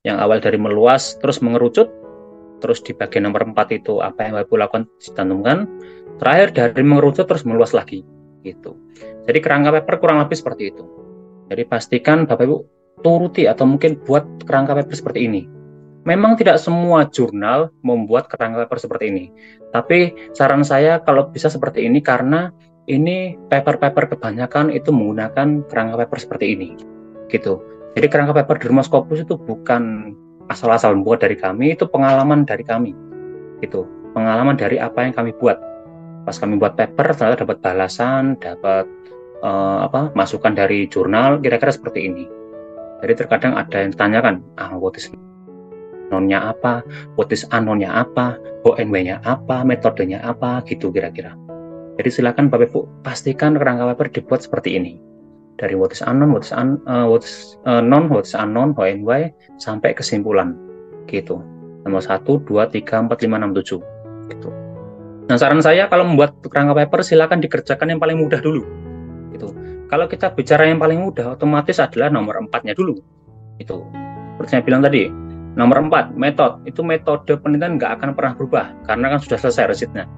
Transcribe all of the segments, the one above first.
Yang awal dari meluas terus mengerucut, terus di bagian nomor 4 itu apa yang Bapak Ibu lakukan dicantumkan, terakhir dari mengerucut terus meluas lagi gitu. Jadi kerangka paper kurang lebih seperti itu. Jadi pastikan Bapak Ibu turuti atau mungkin buat kerangka paper seperti ini. Memang tidak semua jurnal membuat kerangka paper seperti ini, tapi saran saya kalau bisa seperti ini karena ini paper-paper kebanyakan itu menggunakan kerangka paper seperti ini gitu. Jadi kerangka paper Dermoscopus itu bukan asal-asal membuat dari kami, itu pengalaman dari kami gitu, pengalaman dari apa yang kami buat. Pas kami buat paper ternyata dapat balasan, dapat masukan dari jurnal kira-kira seperti ini. Jadi terkadang ada yang ditanyakan, what is nonnya apa, what is unknown-nya apa, ONW-nya apa, metodenya apa, gitu kira-kira. Jadi silakan Bapak Ibu pastikan kerangka paper dibuat seperti ini. Dari what is unknown, what is known, what is unknown, ONW, sampai kesimpulan. Gitu. Nomor 1, 2, 3, 4, 5, 6, 7. Gitu. Nah, saran saya kalau membuat kerangka paper silakan dikerjakan yang paling mudah dulu. Gitu. Kalau kita bicara yang paling mudah, otomatis adalah nomor 4-nya dulu. Itu. Seperti saya bilang tadi, nomor 4, metode penelitian nggak akan pernah berubah karena kan sudah selesai risetnya.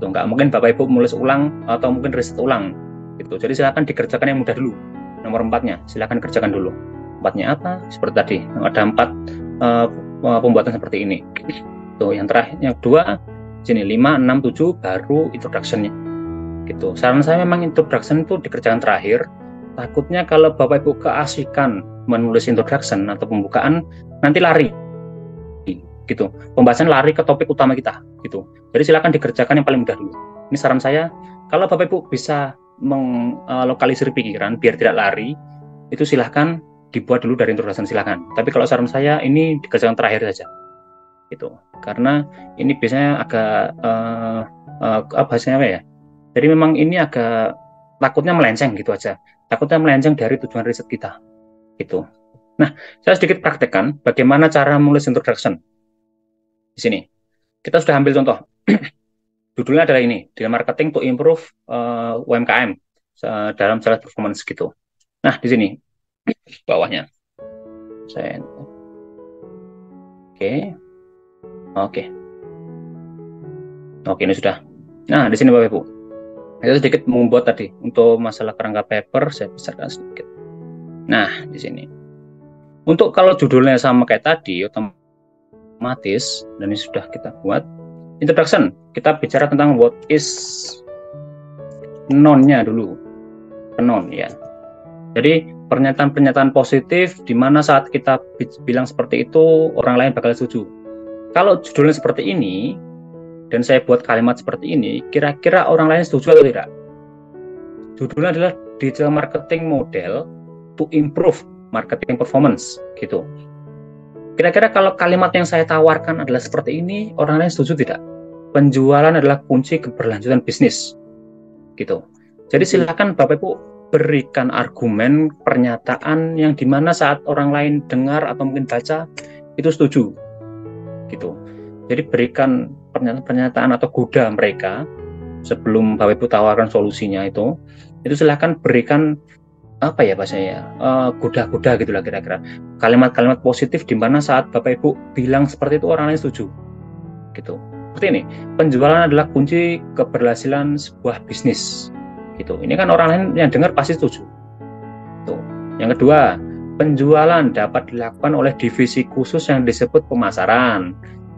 Itu nggak mungkin Bapak Ibu menulis ulang atau mungkin riset ulang. Gitu. Jadi silakan dikerjakan yang mudah dulu. Nomor 4-nya silakan kerjakan dulu. 4-nya apa? Seperti tadi, ada 4 pembuatan seperti ini. Tuh, yang terakhir, yang kedua, sini 5, 6, 7 baru introduction-nya. Gitu. Saran saya memang introduction itu dikerjakan terakhir. Takutnya kalau Bapak Ibu keasikan menulis introduction atau pembukaan, nanti lari. Gitu. Pembahasan lari ke topik utama kita, gitu. Jadi silakan dikerjakan yang paling mudah dulu. Ini saran saya, kalau Bapak Ibu bisa melokalisir pikiran biar tidak lari, itu silahkan dibuat dulu dari introduction, silahkan. Tapi kalau saran saya ini dikerjakan terakhir saja. Gitu. Karena ini biasanya agak bahasanya apa ya? Jadi memang ini agak takutnya melenceng gitu aja. Takutnya melenceng dari tujuan riset kita. Gitu. Nah, saya sedikit praktekkan bagaimana cara menulis introduction. Di sini. Kita sudah ambil contoh. Judulnya adalah ini, Digital Marketing to Improve UMKM dalam sales performance gitu. Nah, di sini bawahnya. Saya Oke, ini sudah. Nah, di sini Bapak Ibu. Saya sedikit membuat tadi untuk masalah kerangka paper, saya besarkan sedikit. Nah, di sini. Untuk kalau judulnya sama kayak tadi, otomatis, dan ini sudah kita buat. Introduction, kita bicara tentang what is known-nya dulu. Known ya. Jadi pernyataan-pernyataan positif di mana saat kita bilang seperti itu orang lain bakal setuju. Kalau judulnya seperti ini dan saya buat kalimat seperti ini, kira-kira orang lain setuju atau tidak? Judulnya adalah Digital Marketing Model to Improve Marketing Performance gitu. Kira-kira kalau kalimat yang saya tawarkan adalah seperti ini, orang lain setuju tidak? Penjualan adalah kunci keberlanjutan bisnis. Gitu. Jadi silakan Bapak Ibu berikan argumen, pernyataan yang dimana saat orang lain dengar atau mungkin baca, itu setuju. Gitu. Jadi berikan pernyataan atau goda mereka sebelum Bapak Ibu tawarkan solusinya itu silakan berikan apa ya bahasanya, goda-goda gitulah kira-kira, kalimat-kalimat positif di mana saat Bapak Ibu bilang seperti itu orang lain setuju gitu. Seperti ini, penjualan adalah kunci keberhasilan sebuah bisnis gitu. Ini kan orang lain yang dengar pasti setuju tuh. Yang kedua, penjualan dapat dilakukan oleh divisi khusus yang disebut pemasaran,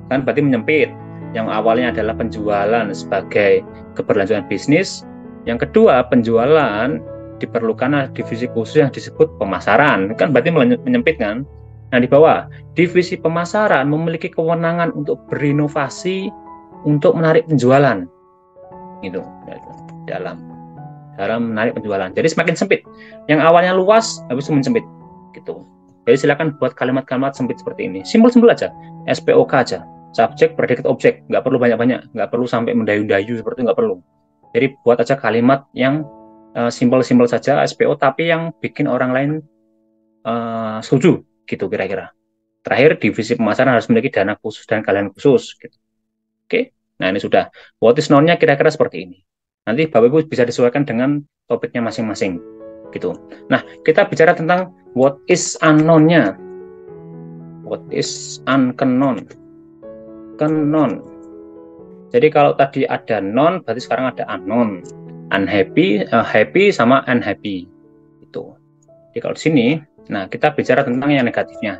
kan berarti menyempit. Yang awalnya adalah penjualan sebagai keberlanjutan bisnis, yang kedua penjualan diperlukan divisi khusus yang disebut pemasaran, kan berarti menyempit kan. Nah di bawah, divisi pemasaran memiliki kewenangan untuk berinovasi untuk menarik penjualan gitu, dalam menarik penjualan. Jadi semakin sempit, yang awalnya luas habis itu menyempit gitu. Jadi silakan buat kalimat-kalimat sempit seperti ini, simpel-simpel aja, SPOK aja, subjek, predicate, objek, nggak perlu banyak-banyak, nggak perlu sampai mendayu-dayu seperti itu, nggak perlu. Jadi buat aja kalimat yang simpel-simpel saja, SPO, tapi yang bikin orang lain setuju gitu kira-kira. Terakhir, divisi pemasaran harus memiliki dana khusus dan kalian khusus gitu. Oke, nah ini sudah. What is known-nya kira-kira seperti ini. Nanti Bapak Ibu bisa disesuaikan dengan topiknya masing-masing gitu. Nah, kita bicara tentang what is unknown-nya. What is unknown? Unknown. Jadi kalau tadi ada non, berarti sekarang ada unknown. Unhappy, happy sama unhappy. Itu. Jadi kalau di sini, nah kita bicara tentang yang negatifnya.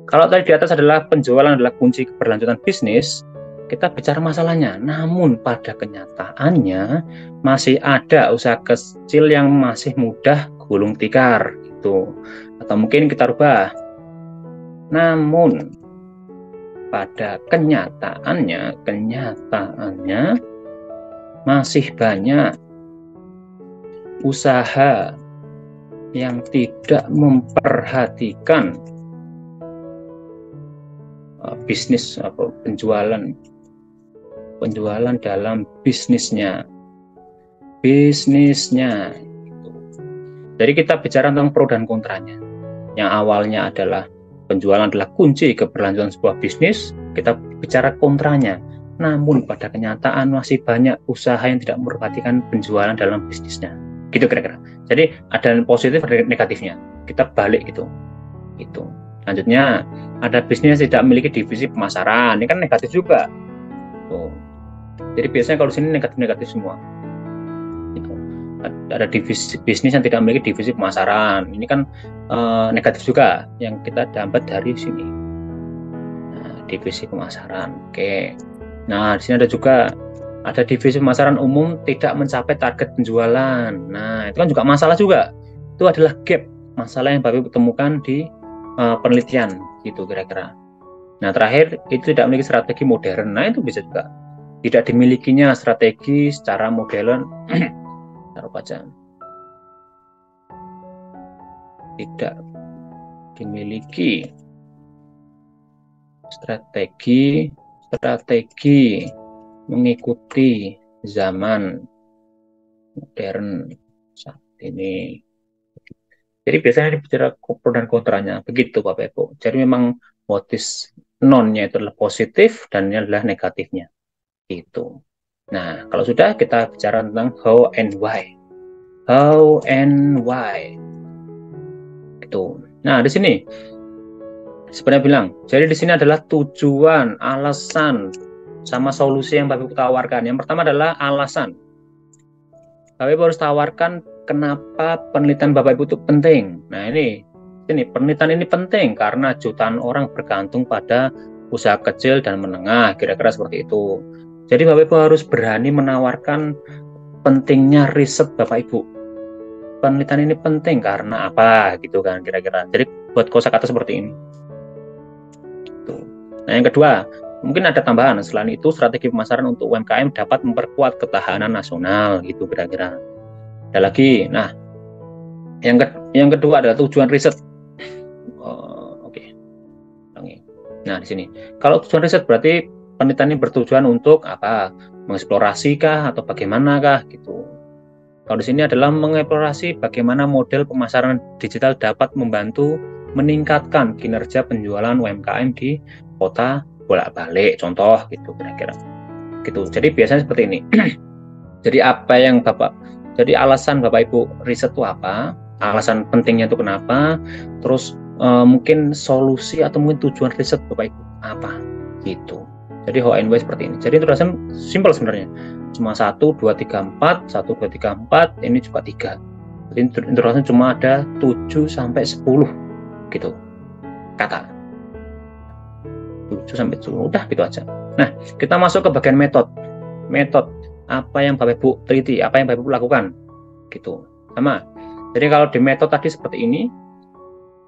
Kalau tadi di atas adalah penjualan adalah kunci keberlanjutan bisnis, kita bicara masalahnya. Namun pada kenyataannya masih ada usaha kecil yang masih mudah gulung tikar, gitu. Atau mungkin kita rubah. Namun pada kenyataannya masih banyak usaha yang tidak memperhatikan bisnis atau penjualan dalam bisnisnya. Jadi kita bicara tentang pro dan kontranya. Yang awalnya adalah penjualan adalah kunci keberlanjutan sebuah bisnis, kita bicara kontranya. Namun pada kenyataan masih banyak usaha yang tidak memperhatikan penjualan dalam bisnisnya. Gitu kira-kira. Jadi ada positif dan negatifnya. Kita balik gitu. Gitu. Lanjutnya, ada bisnis tidak memiliki divisi pemasaran. Ini kan negatif juga. Tuh. Jadi biasanya kalau di sini negatif-negatif semua. Gitu. Ada divisi bisnis yang tidak memiliki divisi pemasaran. Ini kan negatif juga yang kita dapat dari sini. Nah, divisi pemasaran. Oke. Nah, di sini ada juga ada divisi pemasaran umum tidak mencapai target penjualan. Nah, itu kan juga masalah juga. Itu adalah gap masalah yang Bapak temukan di penelitian gitu kira-kira. Nah, terakhir itu tidak memiliki strategi modern. Nah, itu bisa juga tidak dimilikinya strategi secara modern. Taruh baca. Tidak dimiliki strategi mengikuti zaman modern saat ini. Jadi biasanya dibicara pro dan kontranya begitu Bapak Ibu. Jadi memang motif non-nya itu adalah positif dan ini adalah negatifnya. Itu. Nah, kalau sudah kita bicara tentang how and why. How and why. Itu. Nah, di sini sebenarnya bilang, jadi di sini adalah tujuan, alasan, sama solusi yang Bapak Ibu tawarkan. Yang pertama adalah alasan. Bapak Ibu harus tawarkan kenapa penelitian Bapak Ibu itu penting. Nah, ini penelitian ini penting karena jutaan orang bergantung pada usaha kecil dan menengah, kira-kira seperti itu. Jadi Bapak Ibu harus berani menawarkan pentingnya riset Bapak Ibu. Penelitian ini penting karena apa gitu kan kira-kira. Jadi buat kosakata seperti ini. Tuh. Nah, yang kedua, mungkin ada tambahan. Selain itu, strategi pemasaran untuk UMKM dapat memperkuat ketahanan nasional gitu kira-kira. Ada lagi. Nah, yang kedua adalah tujuan riset. Oke. Nah, di sini. Kalau tujuan riset berarti penelitian ini bertujuan untuk apa? Mengeksplorasi kah atau bagaimanakah gitu. Kalau di sini adalah mengeksplorasi bagaimana model pemasaran digital dapat membantu meningkatkan kinerja penjualan UMKM di kota bolak-balik, contoh gitu kira-kira. Gitu. Jadi biasanya seperti ini. Jadi alasan Bapak Ibu riset itu apa? Alasan pentingnya itu kenapa? Terus mungkin solusi atau mungkin tujuan riset Bapak Ibu apa? Gitu. Jadi how and why seperti ini. Jadi itu rasanya simpel sebenarnya. Cuma 1, 2, 3, 4, 1, 2, 3, 4, ini juga 3. Jadi intervalnya cuma ada 7 sampai 10 gitu kata. 7 sampai 10 udah gitu aja. Nah, kita masuk ke bagian metode. Metode apa yang Bapak Ibu teliti, apa yang Bapak Ibu lakukan gitu. Sama. Jadi kalau di metode tadi seperti ini,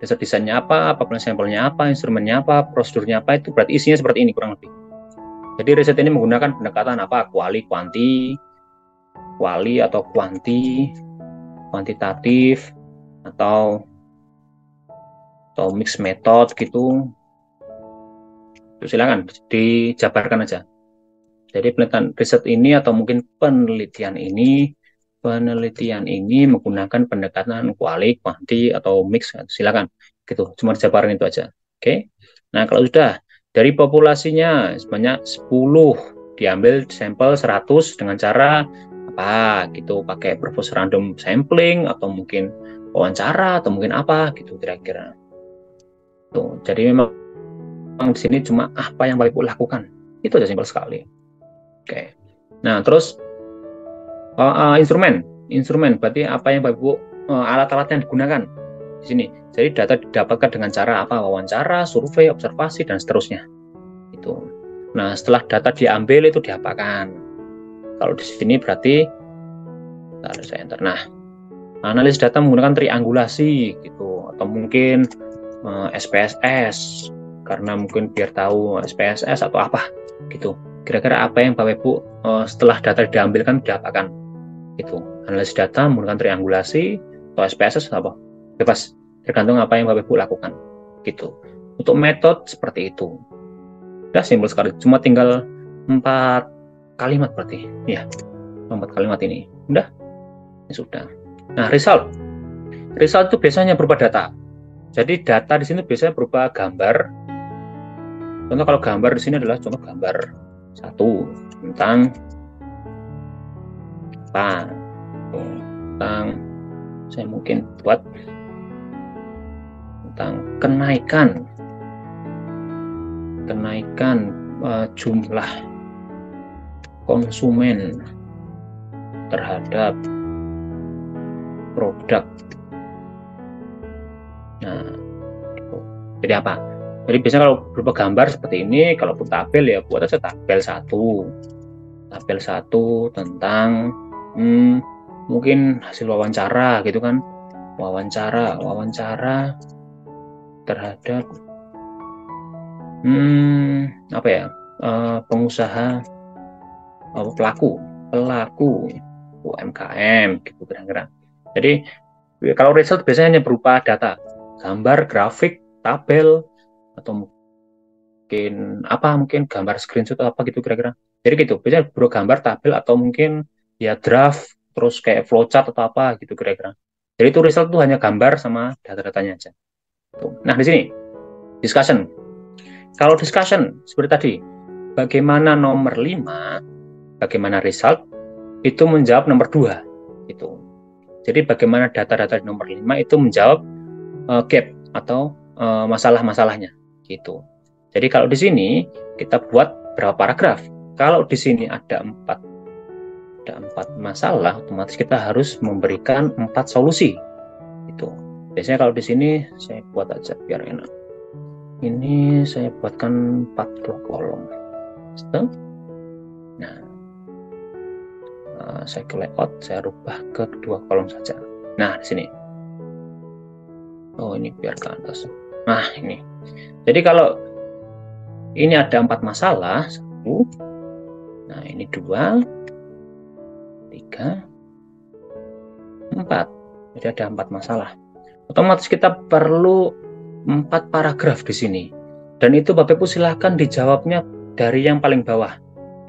dasar desainnya apa sampelnya apa, instrumennya apa, prosedurnya apa, itu berarti isinya seperti ini kurang lebih. Jadi riset ini menggunakan pendekatan apa? Kuali atau kuantitatif atau mix method gitu. Silakan dijabarkan aja. Jadi penelitian riset ini atau mungkin penelitian ini menggunakan pendekatan kuali, kuanti atau mix. Silakan gitu. Cuma dijabarkan itu aja. Oke. Nah, kalau sudah dari populasinya sebanyak 10 diambil sampel 100 dengan cara apa gitu, pakai purpose random sampling atau mungkin wawancara atau mungkin apa gitu kira-kira. Tuh, jadi memang di sini cuma apa yang Bapak Ibu lakukan. Itu aja, simpel sekali. Oke. Nah, terus instrumen berarti apa yang Bapak Ibu alat-alat yang digunakan di sini. Jadi data didapatkan dengan cara apa? Wawancara, survei, observasi, dan seterusnya. Itu. Nah, setelah data diambil itu diapakan? Kalau di sini berarti saya enter. Nah, analisis data menggunakan triangulasi gitu, atau mungkin SPSS, karena mungkin biar tahu SPSS atau apa gitu. Kira-kira apa yang Bapak Ibu setelah data diambilkan diapakan? Itu analisis data menggunakan triangulasi atau SPSS atau apa? Bebas, tergantung apa yang Bapak Ibu lakukan gitu. Untuk metode seperti itu. Udah simpel sekali, cuma tinggal 4 kalimat berarti. Ya, 4 kalimat ini. Udah. Ya sudah. Nah, result itu biasanya berupa data. Jadi data di sini biasanya berupa gambar. Contoh kalau gambar di sini adalah contoh gambar 1 tentang apa? Tentang saya mungkin buat tentang kenaikan jumlah konsumen terhadap produk. Nah, jadi apa? Jadi biasanya kalau berupa gambar seperti ini, kalau pun tabel ya buat aja tabel 1 tentang mungkin hasil wawancara gitu kan, wawancara terhadap apa ya, pengusaha pelaku UMKM gitu kira-kira. Jadi kalau result biasanya hanya berupa data, gambar, grafik, tabel, atau mungkin gambar screenshot atau apa gitu kira-kira. Jadi gitu, biasanya berupa gambar, tabel, atau mungkin ya draft, terus kayak flowchart atau apa gitu kira-kira. Jadi itu result itu hanya gambar sama data-datanya aja. Nah di sini discussion. Kalau discussion seperti tadi, bagaimana nomor 5, bagaimana result itu menjawab nomor 2 gitu. Jadi bagaimana data-data di nomor 5 itu menjawab gap atau masalah-masalahnya gitu. Jadi kalau di sini kita buat berapa paragraf? Kalau di sini ada 4 masalah, otomatis kita harus memberikan 4 solusi. Itu. Biasanya kalau di sini saya buat aja biar enak. Ini saya buatkan 42 kolom. Nah, saya ke layout, saya rubah ke 2 kolom saja. Nah, di sini. Oh, ini biar ke atas. Nah, ini. Jadi kalau ini ada 4 masalah, 1. Nah, ini 2, 3, 4. Jadi ada 4 masalah. Otomatis kita perlu 4 paragraf di sini. Dan itu Bapak Ibu silahkan dijawabnya dari yang paling bawah.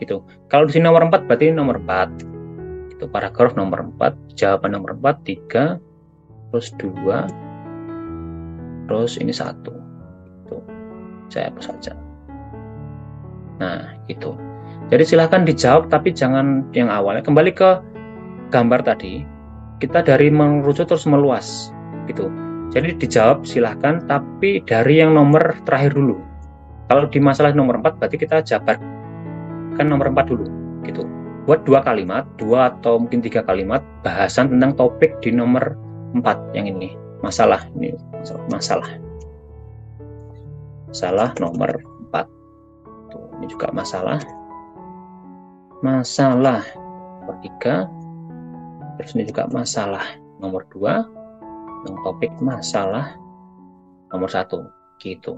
Gitu. Kalau di sini nomor 4 berarti ini nomor 4. Itu paragraf nomor 4, jawaban nomor 4, 3, terus 2, terus ini 1. Itu. Saya hapus saja. Nah, gitu. Jadi silahkan dijawab, tapi jangan yang awalnya. Kembali ke gambar tadi, kita dari mengerucut terus meluas, gitu. Jadi dijawab silahkan, tapi dari yang nomor terakhir dulu. Kalau di masalah nomor 4, berarti kita jabarkan nomor 4 dulu, gitu. Buat 2 kalimat, 2 atau mungkin 3 kalimat, bahasan tentang topik di nomor 4, yang ini. Masalah, ini masalah nomor 4. Tuh, ini juga masalah nomor 3. Terus ini juga masalah nomor 2. Yang topik masalah nomor 1 gitu.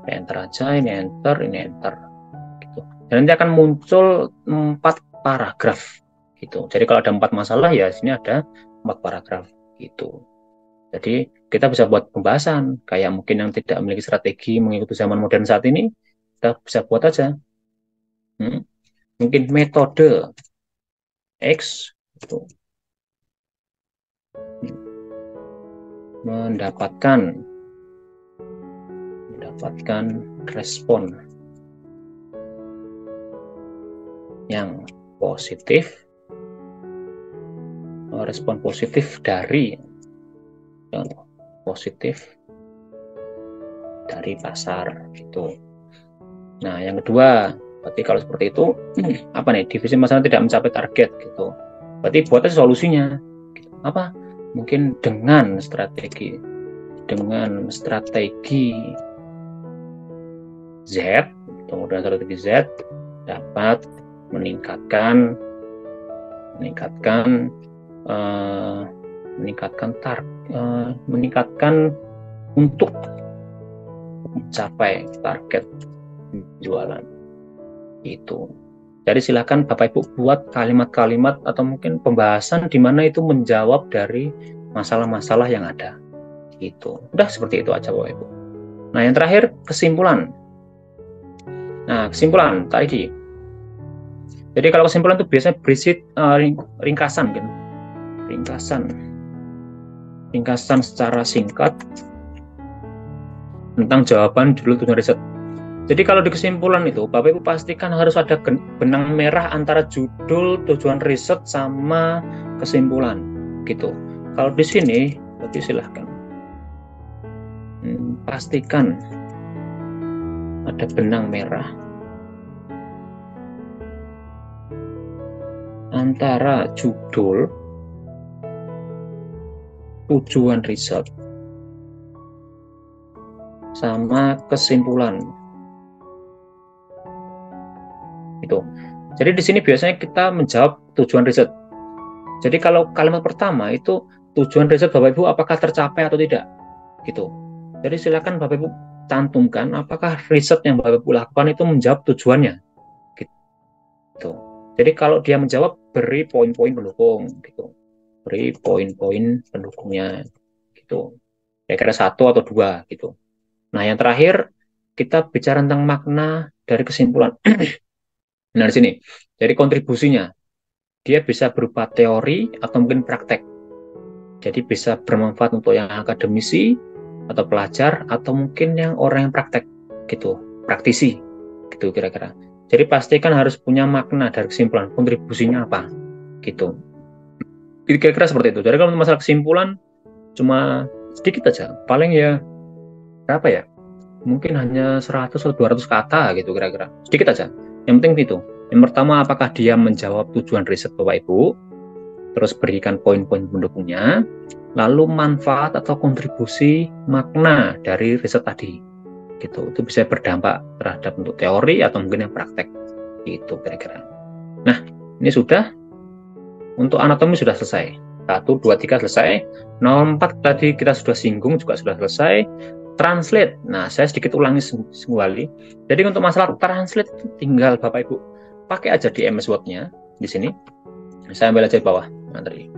Enter aja, ini enter gitu. Dan nanti akan muncul 4 paragraf gitu. Jadi kalau ada 4 masalah ya sini ada 4 paragraf gitu. Jadi kita bisa buat pembahasan kayak mungkin yang tidak memiliki strategi mengikuti zaman modern saat ini, kita bisa buat aja. Mungkin metode X gitu. mendapatkan respon yang positif, respon positif dari pasar gitu. Nah, yang kedua, berarti kalau seperti itu, apa nih, divisi masalah tidak mencapai target gitu. Berarti buat aja solusinya. Apa? Mungkin dengan strategi Z, kemudian strategi Z dapat meningkatkan untuk mencapai target penjualan itu. Jadi silakan Bapak Ibu buat kalimat-kalimat atau mungkin pembahasan di mana itu menjawab dari masalah-masalah yang ada. Gitu. Udah seperti itu aja Bapak Ibu. Nah, yang terakhir kesimpulan. Nah, kesimpulan tadi. Jadi kalau kesimpulan itu biasanya berisi ringkasan kan. Ringkasan secara singkat tentang jawaban judul tujuan riset. Jadi kalau di kesimpulan itu, Bapak Ibu pastikan harus ada benang merah antara judul, tujuan riset, sama kesimpulan, gitu. Kalau di sini, berarti silahkan pastikan ada benang merah antara judul, tujuan riset, sama kesimpulan. Itu. Jadi di sini biasanya kita menjawab tujuan riset. Jadi kalau kalimat pertama itu tujuan riset Bapak Ibu apakah tercapai atau tidak, gitu. Jadi silakan Bapak Ibu cantumkan apakah riset yang Bapak Ibu lakukan itu menjawab tujuannya, gitu. Jadi kalau dia menjawab, beri poin-poin pendukung, gitu. Beri poin-poin pendukungnya, gitu. Kira-kira 1 atau 2, gitu. Nah yang terakhir kita bicara tentang makna dari kesimpulan. Nah, di sini, jadi kontribusinya, dia bisa berupa teori atau mungkin praktek. Jadi bisa bermanfaat untuk yang akademisi atau pelajar atau mungkin yang orang yang praktek, gitu, praktisi, gitu kira-kira. Jadi pastikan harus punya makna dari kesimpulan, kontribusinya apa, gitu. Kira-kira seperti itu. Jadi kalau masalah kesimpulan cuma sedikit aja, paling ya berapa ya? Mungkin hanya 100 atau 200 kata gitu kira-kira. Sedikit aja. Yang penting itu. Yang pertama, apakah dia menjawab tujuan riset Bapak Ibu, terus berikan poin-poin pendukungnya, lalu manfaat atau kontribusi makna dari riset tadi. Gitu. Itu bisa berdampak terhadap untuk teori atau mungkin yang praktek. Gitu kira-kira. Nah, ini sudah. Untuk anatomi sudah selesai. 1, 2, 3 selesai. Nomor 4 tadi kita sudah singgung, juga sudah selesai. Translate. Nah, saya sedikit ulangi kembali. Jadi untuk masalah translate itu tinggal Bapak Ibu pakai aja di MS Word-nya di sini. Saya ambil aja di bawah materi.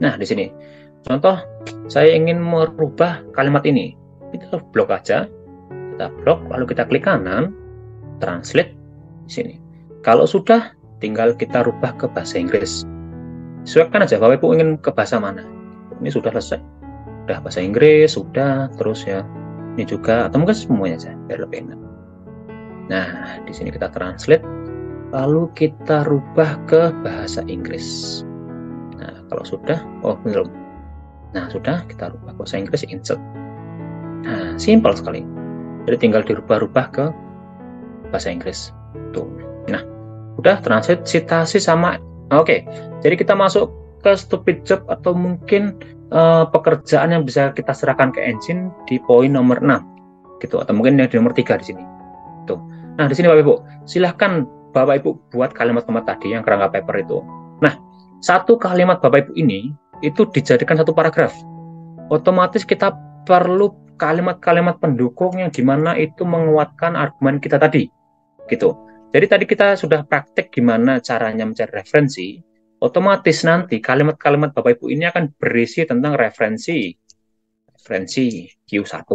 Nah, di sini. Contoh, saya ingin merubah kalimat ini. Kita blok aja. Kita blok, lalu kita klik kanan, translate di sini. Kalau sudah, tinggal kita rubah ke bahasa Inggris. Sesuaikan aja Bapak Ibu ingin ke bahasa mana. Ini sudah selesai. Sudah bahasa Inggris, sudah, terus ya. Ini juga, atau mungkin semuanya saja, biar lebih enak. Nah, di sini kita translate, lalu kita rubah ke bahasa Inggris. Nah, kalau sudah, belum. Nah, sudah, kita rubah ke bahasa Inggris, insert. Nah, simpel sekali. Jadi tinggal dirubah-rubah ke bahasa Inggris. Tuh. Nah, udah translate, citasi sama, oke. Jadi kita masuk ke stupid job atau mungkin pekerjaan yang bisa kita serahkan ke engine di poin nomor 6 gitu, atau mungkin yang di nomor 3 di sini tuh. Nah, di sini Bapak Ibu silahkan Bapak Ibu buat kalimat-kalimat tadi yang kerangka paper itu. Nah, satu kalimat Bapak Ibu ini itu dijadikan satu paragraf. Otomatis kita perlu kalimat-kalimat pendukung yang dimana itu menguatkan argumen kita tadi gitu. Jadi tadi kita sudah praktek gimana caranya mencari referensi. Otomatis nanti kalimat-kalimat Bapak Ibu ini akan berisi tentang referensi Q1.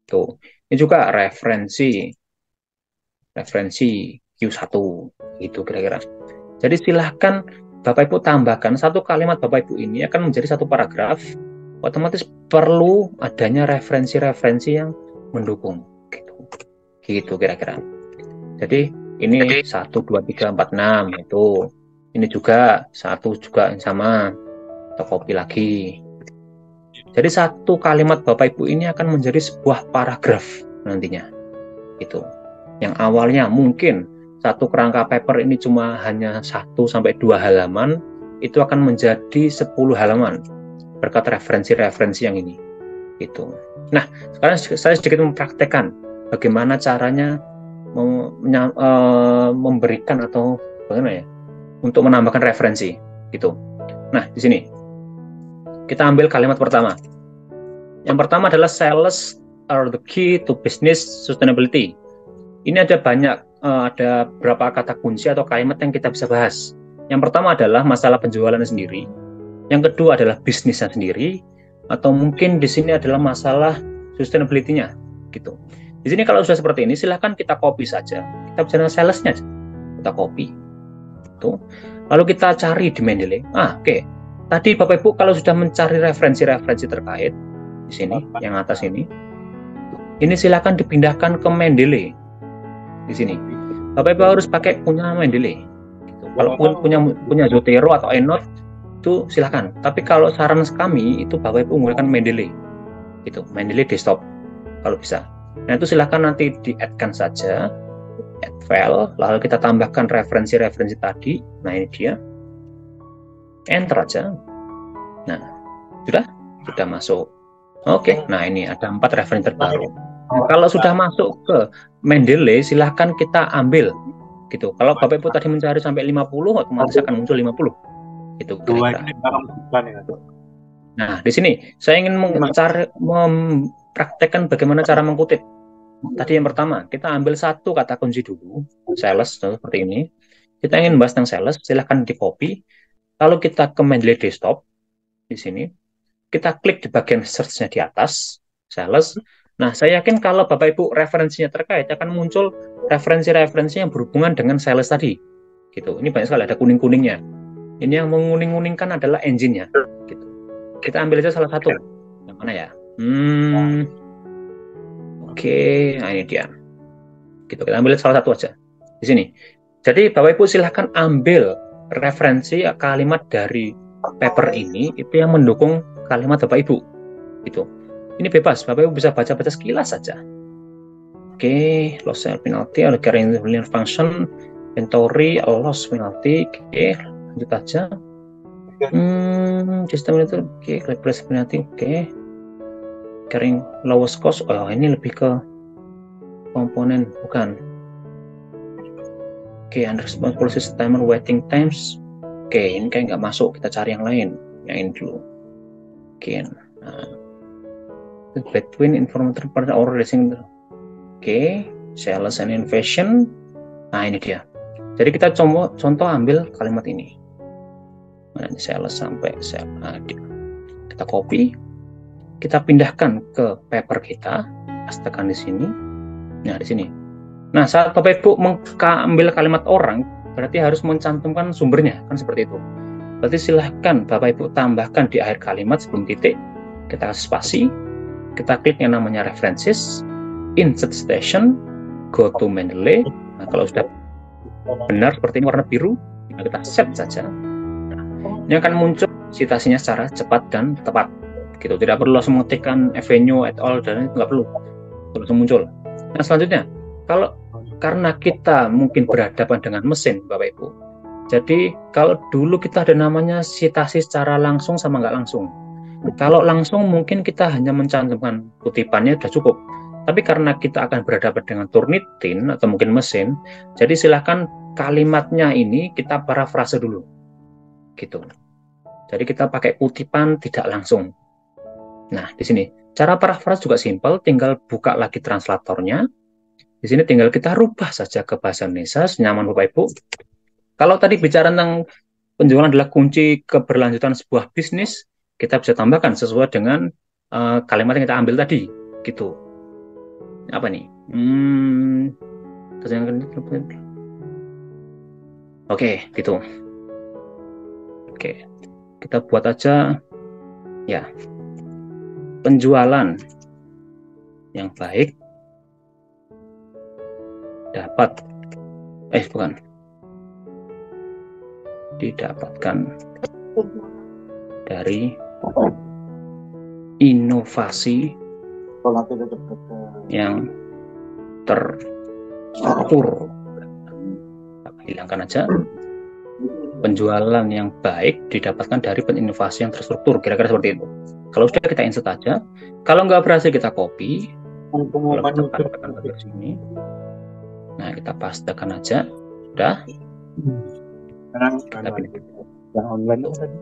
Tuh. Ini juga referensi Q1 gitu kira-kira. Jadi silahkan Bapak Ibu tambahkan satu kalimat Bapak Ibu ini akan menjadi satu paragraf. Otomatis perlu adanya referensi-referensi yang mendukung gitu kira-kira. Jadi ini 1, 2, 3, 4, 6 itu. Ini juga 1 juga yang sama, atau copy lagi. Jadi satu kalimat Bapak Ibu ini akan menjadi sebuah paragraf nantinya. Gitu. yang awalnya mungkin satu kerangka paper ini cuma hanya 1-2 halaman, itu akan menjadi 10 halaman berkat referensi-referensi yang ini. Gitu. Nah, sekarang saya sedikit mempraktekkan bagaimana caranya memberikan atau bagaimana ya untuk menambahkan referensi. Gitu. Nah, di sini kita ambil kalimat pertama. Yang pertama adalah sales are the key to business sustainability. Ini ada banyak, ada beberapa kata kunci atau kalimat yang kita bisa bahas. Yang pertama adalah masalah penjualan sendiri. Yang kedua adalah bisnisnya sendiri, atau mungkin di sini adalah masalah sustainability-nya, gitu. Di sini kalau sudah seperti ini, silahkan kita copy saja. Kita bicara salesnya, kita copy. Tuh. Lalu kita cari di Mendeley. Oke. Tadi Bapak Ibu kalau sudah mencari referensi-referensi terkait di sini, yang atas ini silahkan dipindahkan ke Mendeley. Di sini Bapak Ibu harus pakai punya Mendeley gitu. Walaupun punya Zotero atau EndNote itu silahkan, tapi kalau saran kami itu Bapak Ibu menggunakan Mendeley gitu, Mendeley desktop kalau bisa. Nah itu silahkan nanti di-add-kan saja, add file, lalu kita tambahkan referensi-referensi tadi. Nah ini dia, enter aja. Nah sudah masuk. Oke, nah ini ada 4 referensi terbaru. Nah, kalau sudah masuk ke Mendeley, silahkan kita ambil gitu. Kalau Bapak Ibu tadi mencari sampai 50, otomatis akan muncul 50. Itu kira-kira. Nah, di sini saya ingin mempraktekkan bagaimana cara mengkutip. Tadi yang pertama, kita ambil satu kata kunci dulu, sales seperti ini. Kita ingin bahas tentang sales, silahkan di copy. Lalu kita ke Mendeley desktop di sini. Kita klik di bagian search-nya di atas, sales. Nah, saya yakin kalau Bapak Ibu referensinya terkait, akan muncul referensi-referensi yang berhubungan dengan sales tadi. Gitu. Ini banyak sekali, ada kuning-kuningnya. Ini yang menguning-uningkan adalah engine-nya. Gitu. Kita ambil aja salah satu. Yang mana ya? Oke, nah ini dia. Gitu, kita ambil salah satu aja. Di sini. Jadi, Bapak Ibu silahkan ambil referensi kalimat dari paper ini, itu yang mendukung kalimat Bapak Ibu. Gitu. Ini bebas, Bapak Ibu bisa baca-baca sekilas saja. Oke, loss penalty, recurring linear function, inventory, loss penalty. Oke, lanjut aja. Sistem itu, oke, replace penalty, oke. Carrying lowest cost, ini lebih ke komponen, bukan. Oke, unresponsible system waiting times. Oke, ini kayak nggak masuk, kita cari yang lain. Yang ini dulu. Oke, nah. Between information pada order racing. Oke, sales and innovation. Nah, ini dia. Jadi kita contoh ambil kalimat ini. Nah, ini sales sampai sales. Nah, kita copy, kita pindahkan ke paper kita, pastekan di sini. Nah, di sini. Nah, saat Bapak Ibu mengambil kalimat orang, berarti harus mencantumkan sumbernya, kan seperti itu. Berarti silahkan Bapak Ibu tambahkan di akhir kalimat sebelum titik, kita kasih spasi, kita klik yang namanya references, insert station, go to Mendeley. Nah, kalau sudah benar seperti ini warna biru, kita set saja. Nah, ini akan muncul citasinya secara cepat dan tepat. Gitu, tidak perlu langsung mengetikkan Avenue et al. Dan itu nggak perlu, langsung muncul. Nah, selanjutnya, karena kita mungkin berhadapan dengan mesin, Bapak Ibu. Jadi, kalau dulu kita ada namanya citasi secara langsung sama nggak langsung. Kalau langsung mungkin kita hanya mencantumkan kutipannya sudah cukup. Tapi karena kita akan berhadapan dengan Turnitin atau mungkin mesin, jadi silakan kalimatnya ini kita parafrase dulu. Gitu. Jadi kita pakai kutipan tidak langsung. Nah, di sini cara parafrase juga simpel, tinggal buka lagi translatornya. Di sini tinggal kita rubah saja ke bahasa Indonesia senyaman Bapak Ibu. Kalau tadi bicara tentang penjualan adalah kunci keberlanjutan sebuah bisnis, kita bisa tambahkan sesuai dengan kalimat yang kita ambil tadi, gitu. Apa nih? Oke, gitu. Oke, kita buat aja, ya, penjualan yang baik dapat, didapatkan dari inovasi yang struktur. Hilangkan aja. Penjualan yang baik didapatkan dari inovasi yang terstruktur, kira-kira seperti itu. Kalau sudah kita insert aja, kalau nggak berhasil kita copy, kalau kita pastekan ke sini, nah kita pastekan aja, sudah. Kita pilih yang online tadi.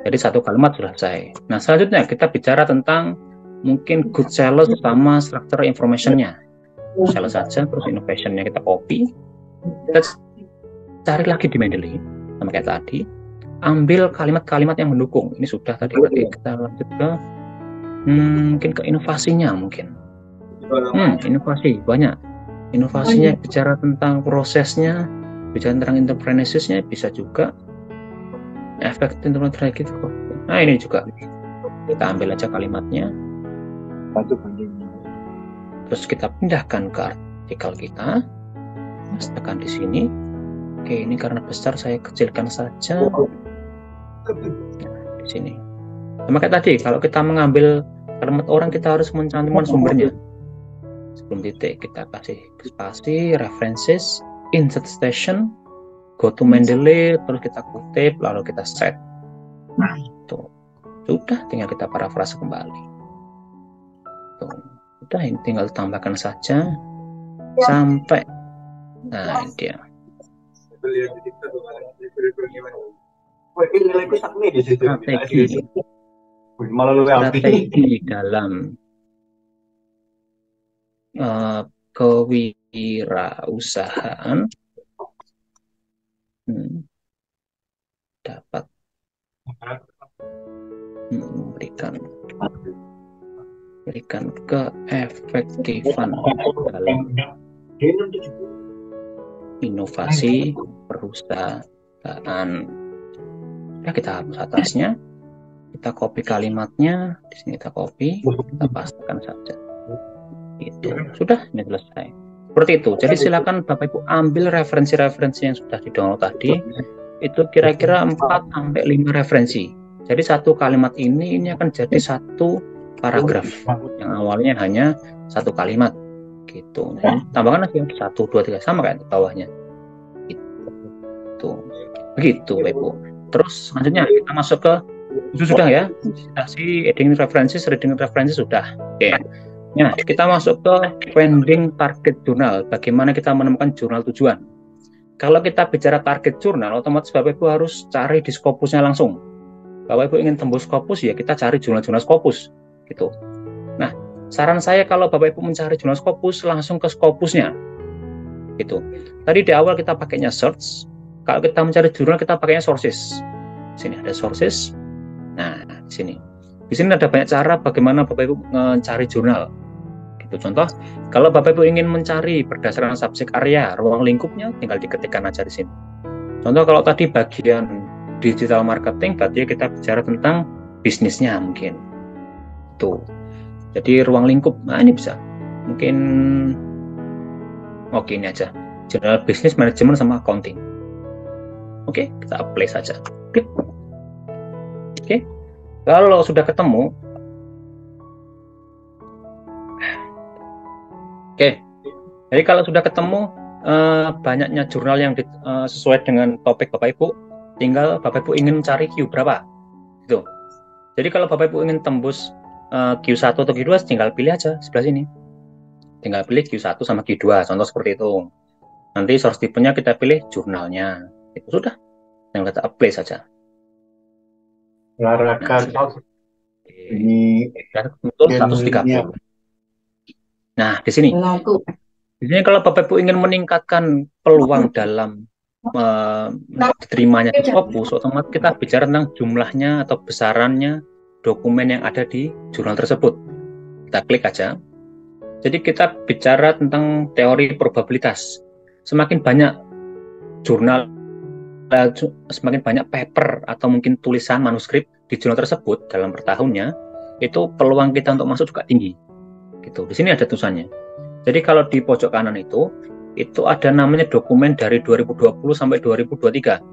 Jadi satu kalimat sudah selesai. Nah selanjutnya kita bicara tentang mungkin good sales sama structure information-nya. Sales saja, terus innovation-nya kita copy, kita cari lagi di Mendeley sama kayak tadi, ambil kalimat-kalimat yang mendukung. Ini sudah tadi, berarti kita lanjut ke mungkin ke inovasinya mungkin. Inovasi banyak. Inovasinya bicara tentang prosesnya, bicara tentang entrepreneurship-nya, bisa juga efek entrepreneurship gitu. Nah ini juga kita ambil aja kalimatnya, terus kita pindahkan ke artikel kita, tekan di sini. Oke, ini karena besar saya kecilkan saja. Nah, di sini. Sama kayak tadi, kalau kita mengambil kalimat orang, kita harus mencantumkan sumbernya. Sebelum titik kita kasih spasi, references, insert station, go to Mendeley, terus kita kutip, lalu kita set. Nah, itu sudah, tinggal kita parafrase kembali. Tuh, sudah, ini tinggal tambahkan saja sampai. Nah, ini dia. Strategi dalam kewirausahaan dapat memberikan keefektifan dalam inovasi perusahaan. Ya, kita hapus atasnya, kita copy kalimatnya, di sini kita copy, kita pastikan saja. Itu sudah, ini selesai. Seperti itu. Jadi silakan Bapak Ibu ambil referensi-referensi yang sudah di-download tadi. Itu kira-kira 4-5 referensi. Jadi satu kalimat ini akan jadi satu paragraf yang awalnya hanya satu kalimat. Gitu. Nah, tambahkan lagi 1, 2, 3 sama kan di bawahnya. Itu. Begitu, Ibu. Terus selanjutnya kita masuk ke itu sudah ya. Citasi, reading referensi sudah. Oke. Nah, kita masuk ke finding target jurnal. Bagaimana kita menemukan jurnal tujuan? Kalau kita bicara target jurnal, otomatis Bapak Ibu harus cari di Scopusnya langsung. Bapak Ibu ingin tembus Scopus, ya kita cari jurnal-jurnal Scopus. Gitu. Nah, saran saya kalau Bapak Ibu mencari jurnal Scopus, langsung ke Scopusnya. Gitu. Tadi di awal kita pakainya search. Kalau kita mencari jurnal, kita pakainya sources. Di sini ada sources. Nah, di sini. Di sini ada banyak cara bagaimana Bapak Ibu mencari jurnal. Gitu. Contoh, kalau Bapak Ibu ingin mencari berdasarkan subjek area, ruang lingkupnya tinggal diketikkan aja di sini. Contoh kalau tadi bagian digital marketing, berarti kita bicara tentang bisnisnya mungkin. Tuh. Jadi ruang lingkup, nah ini bisa. Mungkin oke, ini aja. Jurnal bisnis, manajemen sama accounting. Oke, kita apply saja. Oke. Kalau sudah ketemu, oke. Jadi kalau sudah ketemu banyaknya jurnal yang sesuai dengan topik Bapak Ibu, tinggal Bapak Ibu ingin mencari Q berapa. Gitu. Jadi kalau Bapak Ibu ingin tembus Q1 atau Q2, tinggal pilih aja sebelah sini. Tinggal pilih Q1 sama Q2, contoh seperti itu. Nanti source type-nya kita pilih jurnalnya. Itu sudah. Yang kita apply saja. Larakan. Ini betul 130. Nah, di sini. Di sini kalau Bapak Ibu ingin meningkatkan peluang dalam diterimanya Scopus, otomatis kita bicara tentang jumlahnya atau besarannya dokumen yang ada di jurnal tersebut. Kita klik aja. Jadi kita bicara tentang teori probabilitas. Semakin banyak jurnal, semakin banyak paper atau mungkin tulisan manuskrip di jurnal tersebut dalam per tahunnya, itu peluang kita untuk masuk juga tinggi. Gitu. Di sini ada tulisannya. Jadi kalau di pojok kanan itu ada namanya dokumen dari 2020 sampai 2023.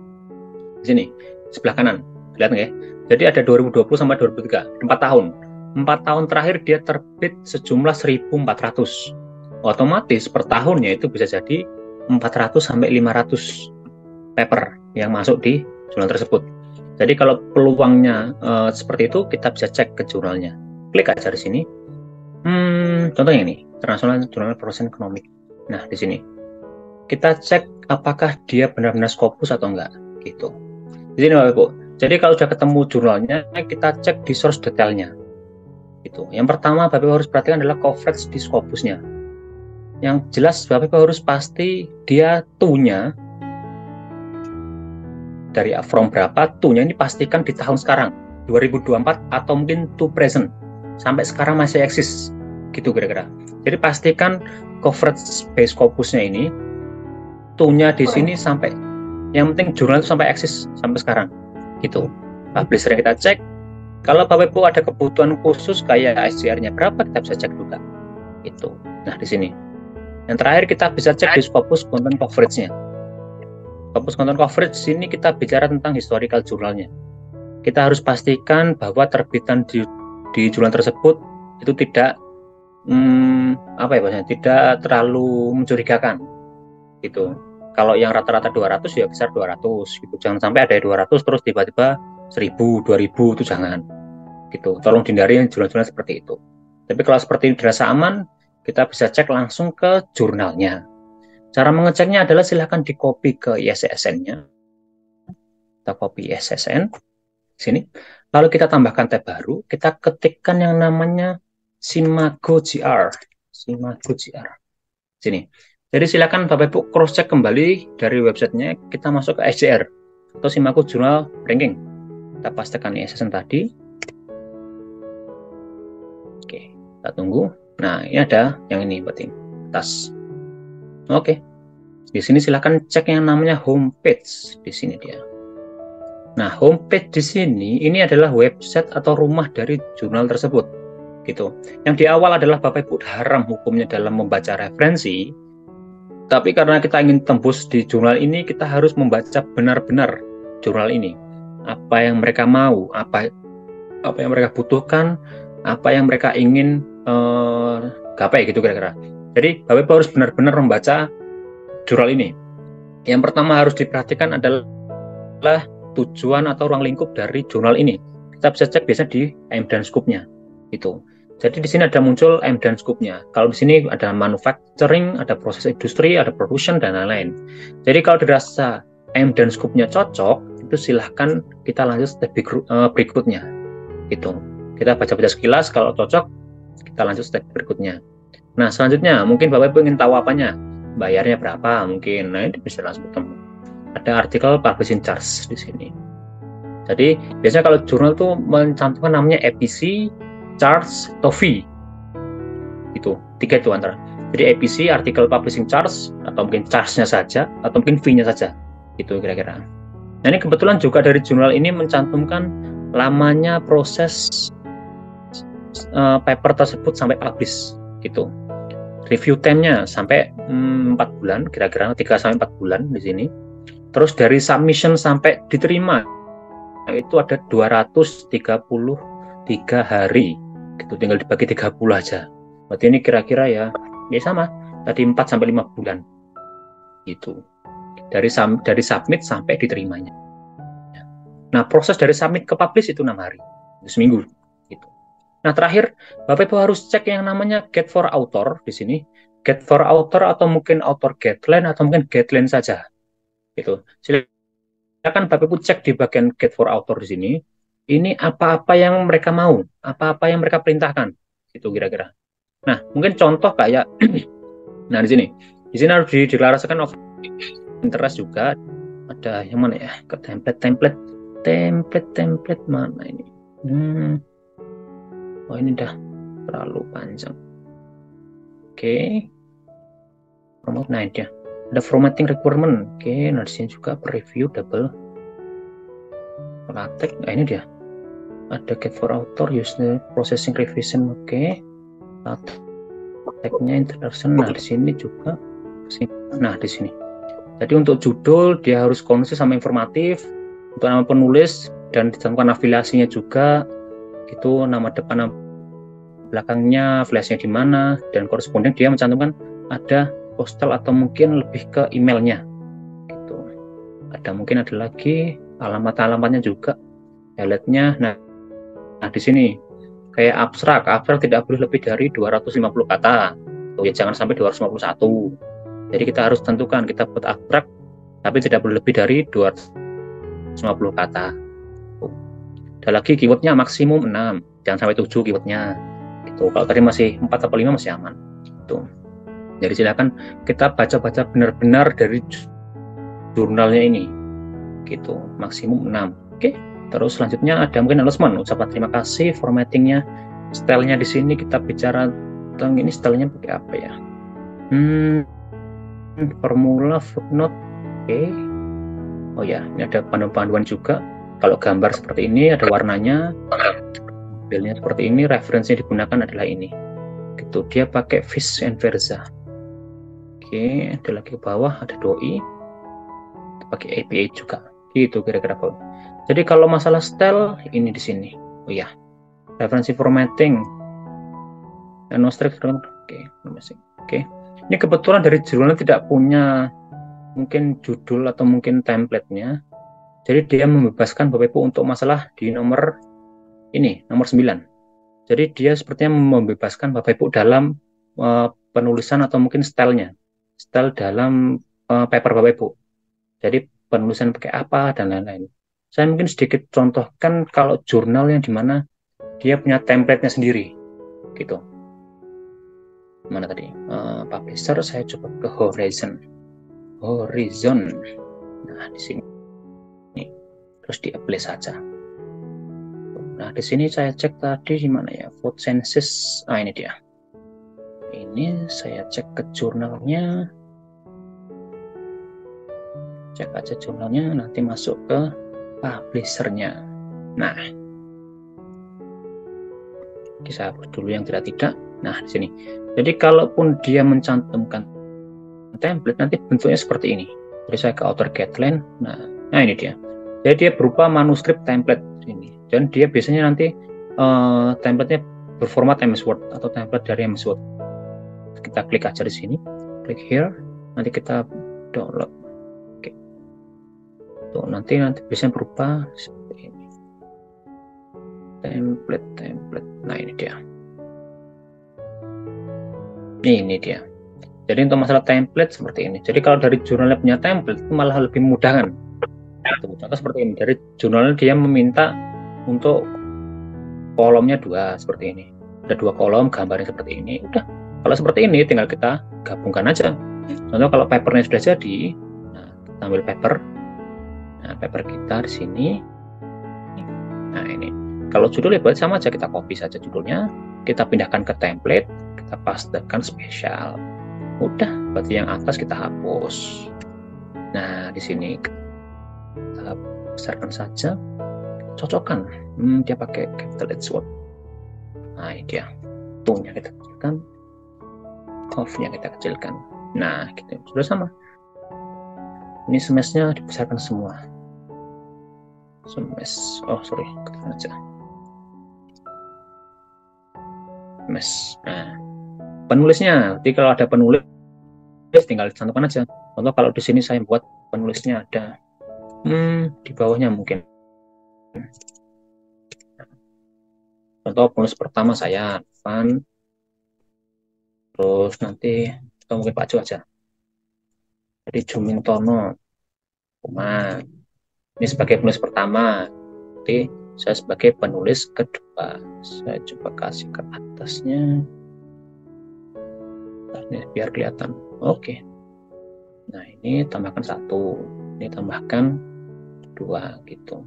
Di sini sebelah kanan, lihat nggak ya? Jadi ada 2020 sampai 2023, 4 tahun. 4 tahun terakhir dia terbit sejumlah 1.400. otomatis per tahunnya itu bisa jadi 400 sampai 500 paper yang masuk di jurnal tersebut. Jadi kalau peluangnya seperti itu, kita bisa cek ke jurnalnya. Klik aja di sini. Contohnya ini, International Journal of Production Economics. Nah, di sini kita cek apakah dia benar-benar Scopus atau enggak, gitu. Di sini Bapak Ibu. Jadi kalau sudah ketemu jurnalnya, kita cek di source detailnya. Gitu. Yang pertama Bapak Ibu harus perhatikan adalah coverage di Scopusnya. Yang jelas Bapak Ibu harus pasti dia to-nya dari from berapa, to-nya ini pastikan di tahun sekarang 2024 atau mungkin to present sampai sekarang masih eksis, gitu kira-kira. Jadi pastikan coverage base Scopusnya ini to-nya di sini sampai, yang penting jurnal itu sampai eksis sampai sekarang, gitu. Publisher yang kita cek. Kalau Bapak Ibu ada kebutuhan khusus kayak SCR-nya berapa, kita bisa cek juga, gitu. Nah, di sini. Yang terakhir kita bisa cek di Scopus content coverage-nya. Scopus content coverage sini kita bicara tentang historical jurnalnya. Kita harus pastikan bahwa terbitan di jurnal tersebut itu tidak tidak terlalu mencurigakan, gitu. Kalau yang rata-rata 200 ya besar 200, gitu. Jangan sampai ada 200 terus tiba-tiba 1000, 2000, itu jangan, gitu. Tolong hindari jurnal-jurnal seperti itu. Tapi kalau seperti ini dirasa aman, kita bisa cek langsung ke jurnalnya. Cara mengeceknya adalah silahkan di copy ke ISSN-nya. Kita copy ISSN sini. Lalu kita tambahkan tab baru, kita ketikkan yang namanya Simago GR. Simago GR. Sini. Jadi silakan Bapak Ibu cross check kembali dari websitenya, kita masuk ke SJR atau Simago Journal Ranking. Kita pastikan ISSN tadi. Oke, kita tunggu. Nah, ini ada yang ini berarti atas. Oke. Di sini silakan cek yang namanya homepage. Di sini dia. Nah, homepage di sini ini adalah website atau rumah dari jurnal tersebut, gitu. Yang di awal adalah Bapak Ibu haram hukumnya dalam membaca referensi, tapi karena kita ingin tembus di jurnal ini, kita harus membaca benar-benar jurnal ini. Apa yang mereka mau, apa yang mereka butuhkan, apa yang mereka ingin gapai, gitu kira-kira. Jadi Bapak Ibu harus benar-benar membaca jurnal ini. Yang pertama harus diperhatikan adalah tujuan atau ruang lingkup dari jurnal ini. Kita bisa cek biasanya di aim dan scope-nya, gitu. Jadi di sini ada muncul aim dan scope-nya. Kalau di sini ada manufacturing, ada proses industri, ada production dan lain-lain. Jadi kalau dirasa aim dan scope-nya cocok, itu silahkan kita lanjut step berikutnya, gitu. Kita baca-baca sekilas, kalau cocok kita lanjut step berikutnya. Nah, selanjutnya mungkin Bapak Ibu ingin tahu apanya, bayarnya berapa mungkin. Nah, ini bisa langsung ketemu. Ada artikel publishing charge di sini. Jadi biasanya kalau jurnal itu mencantumkan namanya EPC, charge, atau fee. Itu tiga itu antara. Jadi EPC, artikel publishing charge, atau mungkin charge-nya saja, atau mungkin fee-nya saja. Itu kira-kira. Nah, ini kebetulan juga dari jurnal ini mencantumkan lamanya proses paper tersebut sampai publish, gitu. Review time-nya sampai 4 bulan, kira-kira 3 sampai 4 bulan di sini. Terus dari submission sampai diterima itu ada 233 hari, gitu. Tinggal dibagi 30 aja. Berarti ini kira-kira ya sama, tadi 4 sampai 5 bulan, gitu. Dari submit sampai diterimanya. Nah, proses dari submit ke publish itu 6 hari, itu seminggu, gitu. Nah, terakhir Bapak Ibu harus cek yang namanya get for author di sini. Get for author atau mungkin author guideline atau mungkin guideline saja, gitu. Silakan Bapak Ibu cek di bagian get for author di sini. Ini apa-apa yang mereka mau, apa-apa yang mereka perintahkan, itu kira-kira. Nah, mungkin contoh kayak nah di sini harus dideklarasikan of interest juga. Ada yang mana ya? Ke template mana ini? Oh, ini dah terlalu panjang. Oke. Promote night ya. Ada formatting requirement. Oke, nah di sini juga preview double. Latex. Nah, ini dia. Ada get for author, use the processing revision. Oke. Latex-nya introduction. Nah, di sini juga. Nah, di sini. Jadi untuk judul dia harus konsis sama informatif. Untuk nama penulis dan ditentukan afiliasinya juga. Gitu, nama depan, nama belakangnya, afiliasinya di mana, dan koresponden dia mencantumkan ada postal atau mungkin lebih ke emailnya gitu. Mungkin ada lagi alamat-alamatnya juga, highlightnya. Nah di sini kayak abstrak tidak boleh lebih dari 250 kata. Ya jangan sampai 251. Jadi kita harus tentukan kita buat abstrak tapi tidak boleh lebih dari 250 kata. Ada lagi keywordnya maksimum 6, jangan sampai 7 keywordnya. Gitu. Kalau tadi masih 4 atau 5 masih aman. Gitu. Jadi silakan kita baca-baca benar-benar dari jurnalnya ini. Gitu, maksimum 6. Oke. Terus selanjutnya ada mungkin announcement, ucapan terima kasih, formattingnya, stylenya di sini kita bicara tentang ini stylenya pakai apa ya? Formula, footnote. Oke. Oh ya, ini ada panduan-panduan juga. Kalau gambar seperti ini ada warnanya, modelnya seperti ini, referensi yang digunakan adalah ini. Gitu, dia pakai Fish and Versa. Oke, ada lagi ke bawah ada doi, pakai APA juga. Gitu kira-kira. Jadi kalau masalah style ini di sini. Oh ya, referensi formatting. Oke. Ini kebetulan dari jurnal tidak punya mungkin judul atau mungkin template-nya. Jadi dia membebaskan Bapak Ibu untuk masalah di nomor ini, nomor 9. Jadi dia sepertinya membebaskan Bapak Ibu dalam penulisan atau mungkin stylenya. Style dalam paper Bapak Ibu. Jadi penulisan pakai apa dan lain-lain. Saya mungkin sedikit contohkan kalau jurnal yang dimana dia punya template-nya sendiri. Gitu. Mana tadi? Publisher, saya coba ke Horizon. Nah, di sini. Terus di apply saja. Nah, di sini saya cek tadi di mana ya? Food Census. Ini dia. Ini saya cek ke jurnalnya. Cek aja jurnalnya, nanti masuk ke publishernya. Nah, saya hapus dulu yang tidak. Nah, di sini. Jadi kalaupun dia mencantumkan template, nanti bentuknya seperti ini. Jadi saya ke author guideline. Nah ini dia. Jadi dia berupa manuskrip template ini. Dan dia biasanya nanti template-nya berformat MS Word atau template dari MS Word. Kita klik aja di sini, klik here, nanti kita download. Oke. Tuh, nanti biasanya berupa seperti ini. Template. Nah ini dia. Ini dia. Jadi untuk masalah template seperti ini. Jadi kalau dari jurnalnya punya template itu malah lebih mudah kan. Contoh seperti ini. Dari jurnalnya dia meminta untuk kolomnya 2 seperti ini. Ada 2 kolom gambarnya seperti ini. Udah. Kalau seperti ini tinggal kita gabungkan aja. Contoh kalau papernya sudah jadi, nah, kita ambil paper. Nah, paper kita di sini. Nah, ini. Kalau judulnya buat sama aja, kita copy saja judulnya, kita pindahkan ke template, kita pastekan spesial. Udah, berarti yang atas kita hapus. Nah, di sini kita besarkan saja, cocokkan. Dia pakai capital H word. Nah, ini dia. Tone-nya kita kecilkan, off-nya kita kecilkan. Nah, gitu. Sudah sama. Ini smash-nya dibesarkan semua. Smash. Oh, sorry, kecilkan aja. Smash. Nah, penulisnya, jadi kalau ada penulis tinggal cantumkan aja. Contoh kalau di sini saya buat penulisnya ada di bawahnya mungkin. Contoh penulis pertama saya Van, terus nanti atau mungkin Pak Jo aja. Jadi Jumintono, ini sebagai penulis pertama. Jadi saya sebagai penulis kedua. Saya coba kasih ke atasnya. Ini biar kelihatan. Oke. Nah, ini tambahkan 1, ini tambahkan 2 gitu.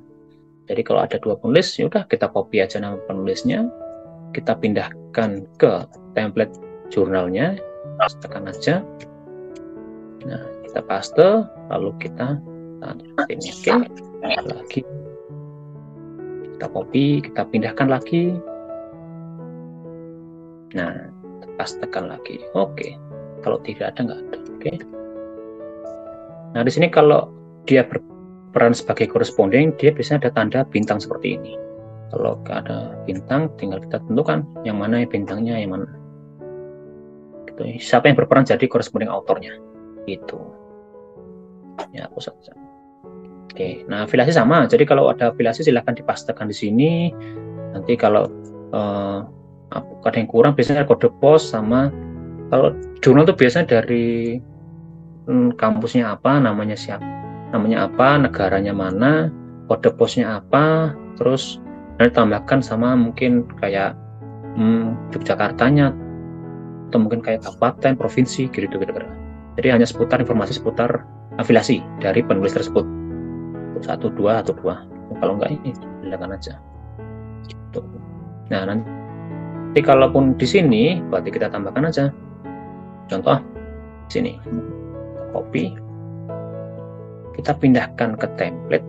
Jadi kalau ada 2 penulis, ya udah kita copy aja nama penulisnya, kita pindahkan ke template jurnalnya, tekan aja. Nah, kita paste, lalu kita ini oke. Lagi kita copy, kita pindahkan lagi. Nah, pastekan lagi. Oke. Kalau tidak ada, nggak ada. Oke. Nah, di sini kalau dia berperan sebagai corresponding, dia biasanya ada tanda bintang seperti ini. Kalau ada bintang, tinggal kita tentukan yang mana bintangnya, yang mana. Kita Gitu. Siapa yang berperan jadi corresponding autornya. Gitu. Ya, aku saja. Oke, nah afiliasi sama. Jadi kalau ada afiliasi silahkan dipastekan di sini. Nanti kalau ada yang kurang biasanya kode pos sama kalau jurnal itu biasanya dari kampusnya apa, namanya siapa, namanya apa, negaranya mana, kode posnya apa, terus nanti tambahkan sama mungkin kayak Yogyakartanya atau mungkin kayak kabupaten, provinsi gitu kira-kira. Jadi hanya seputar informasi seputar afiliasi dari penulis tersebut. 1, 2 atau 2. Kalau enggak ini silakan aja. Gitu. Nah, nanti kalaupun di sini berarti kita tambahkan aja. Contoh di sini. Copy. Kita pindahkan ke template.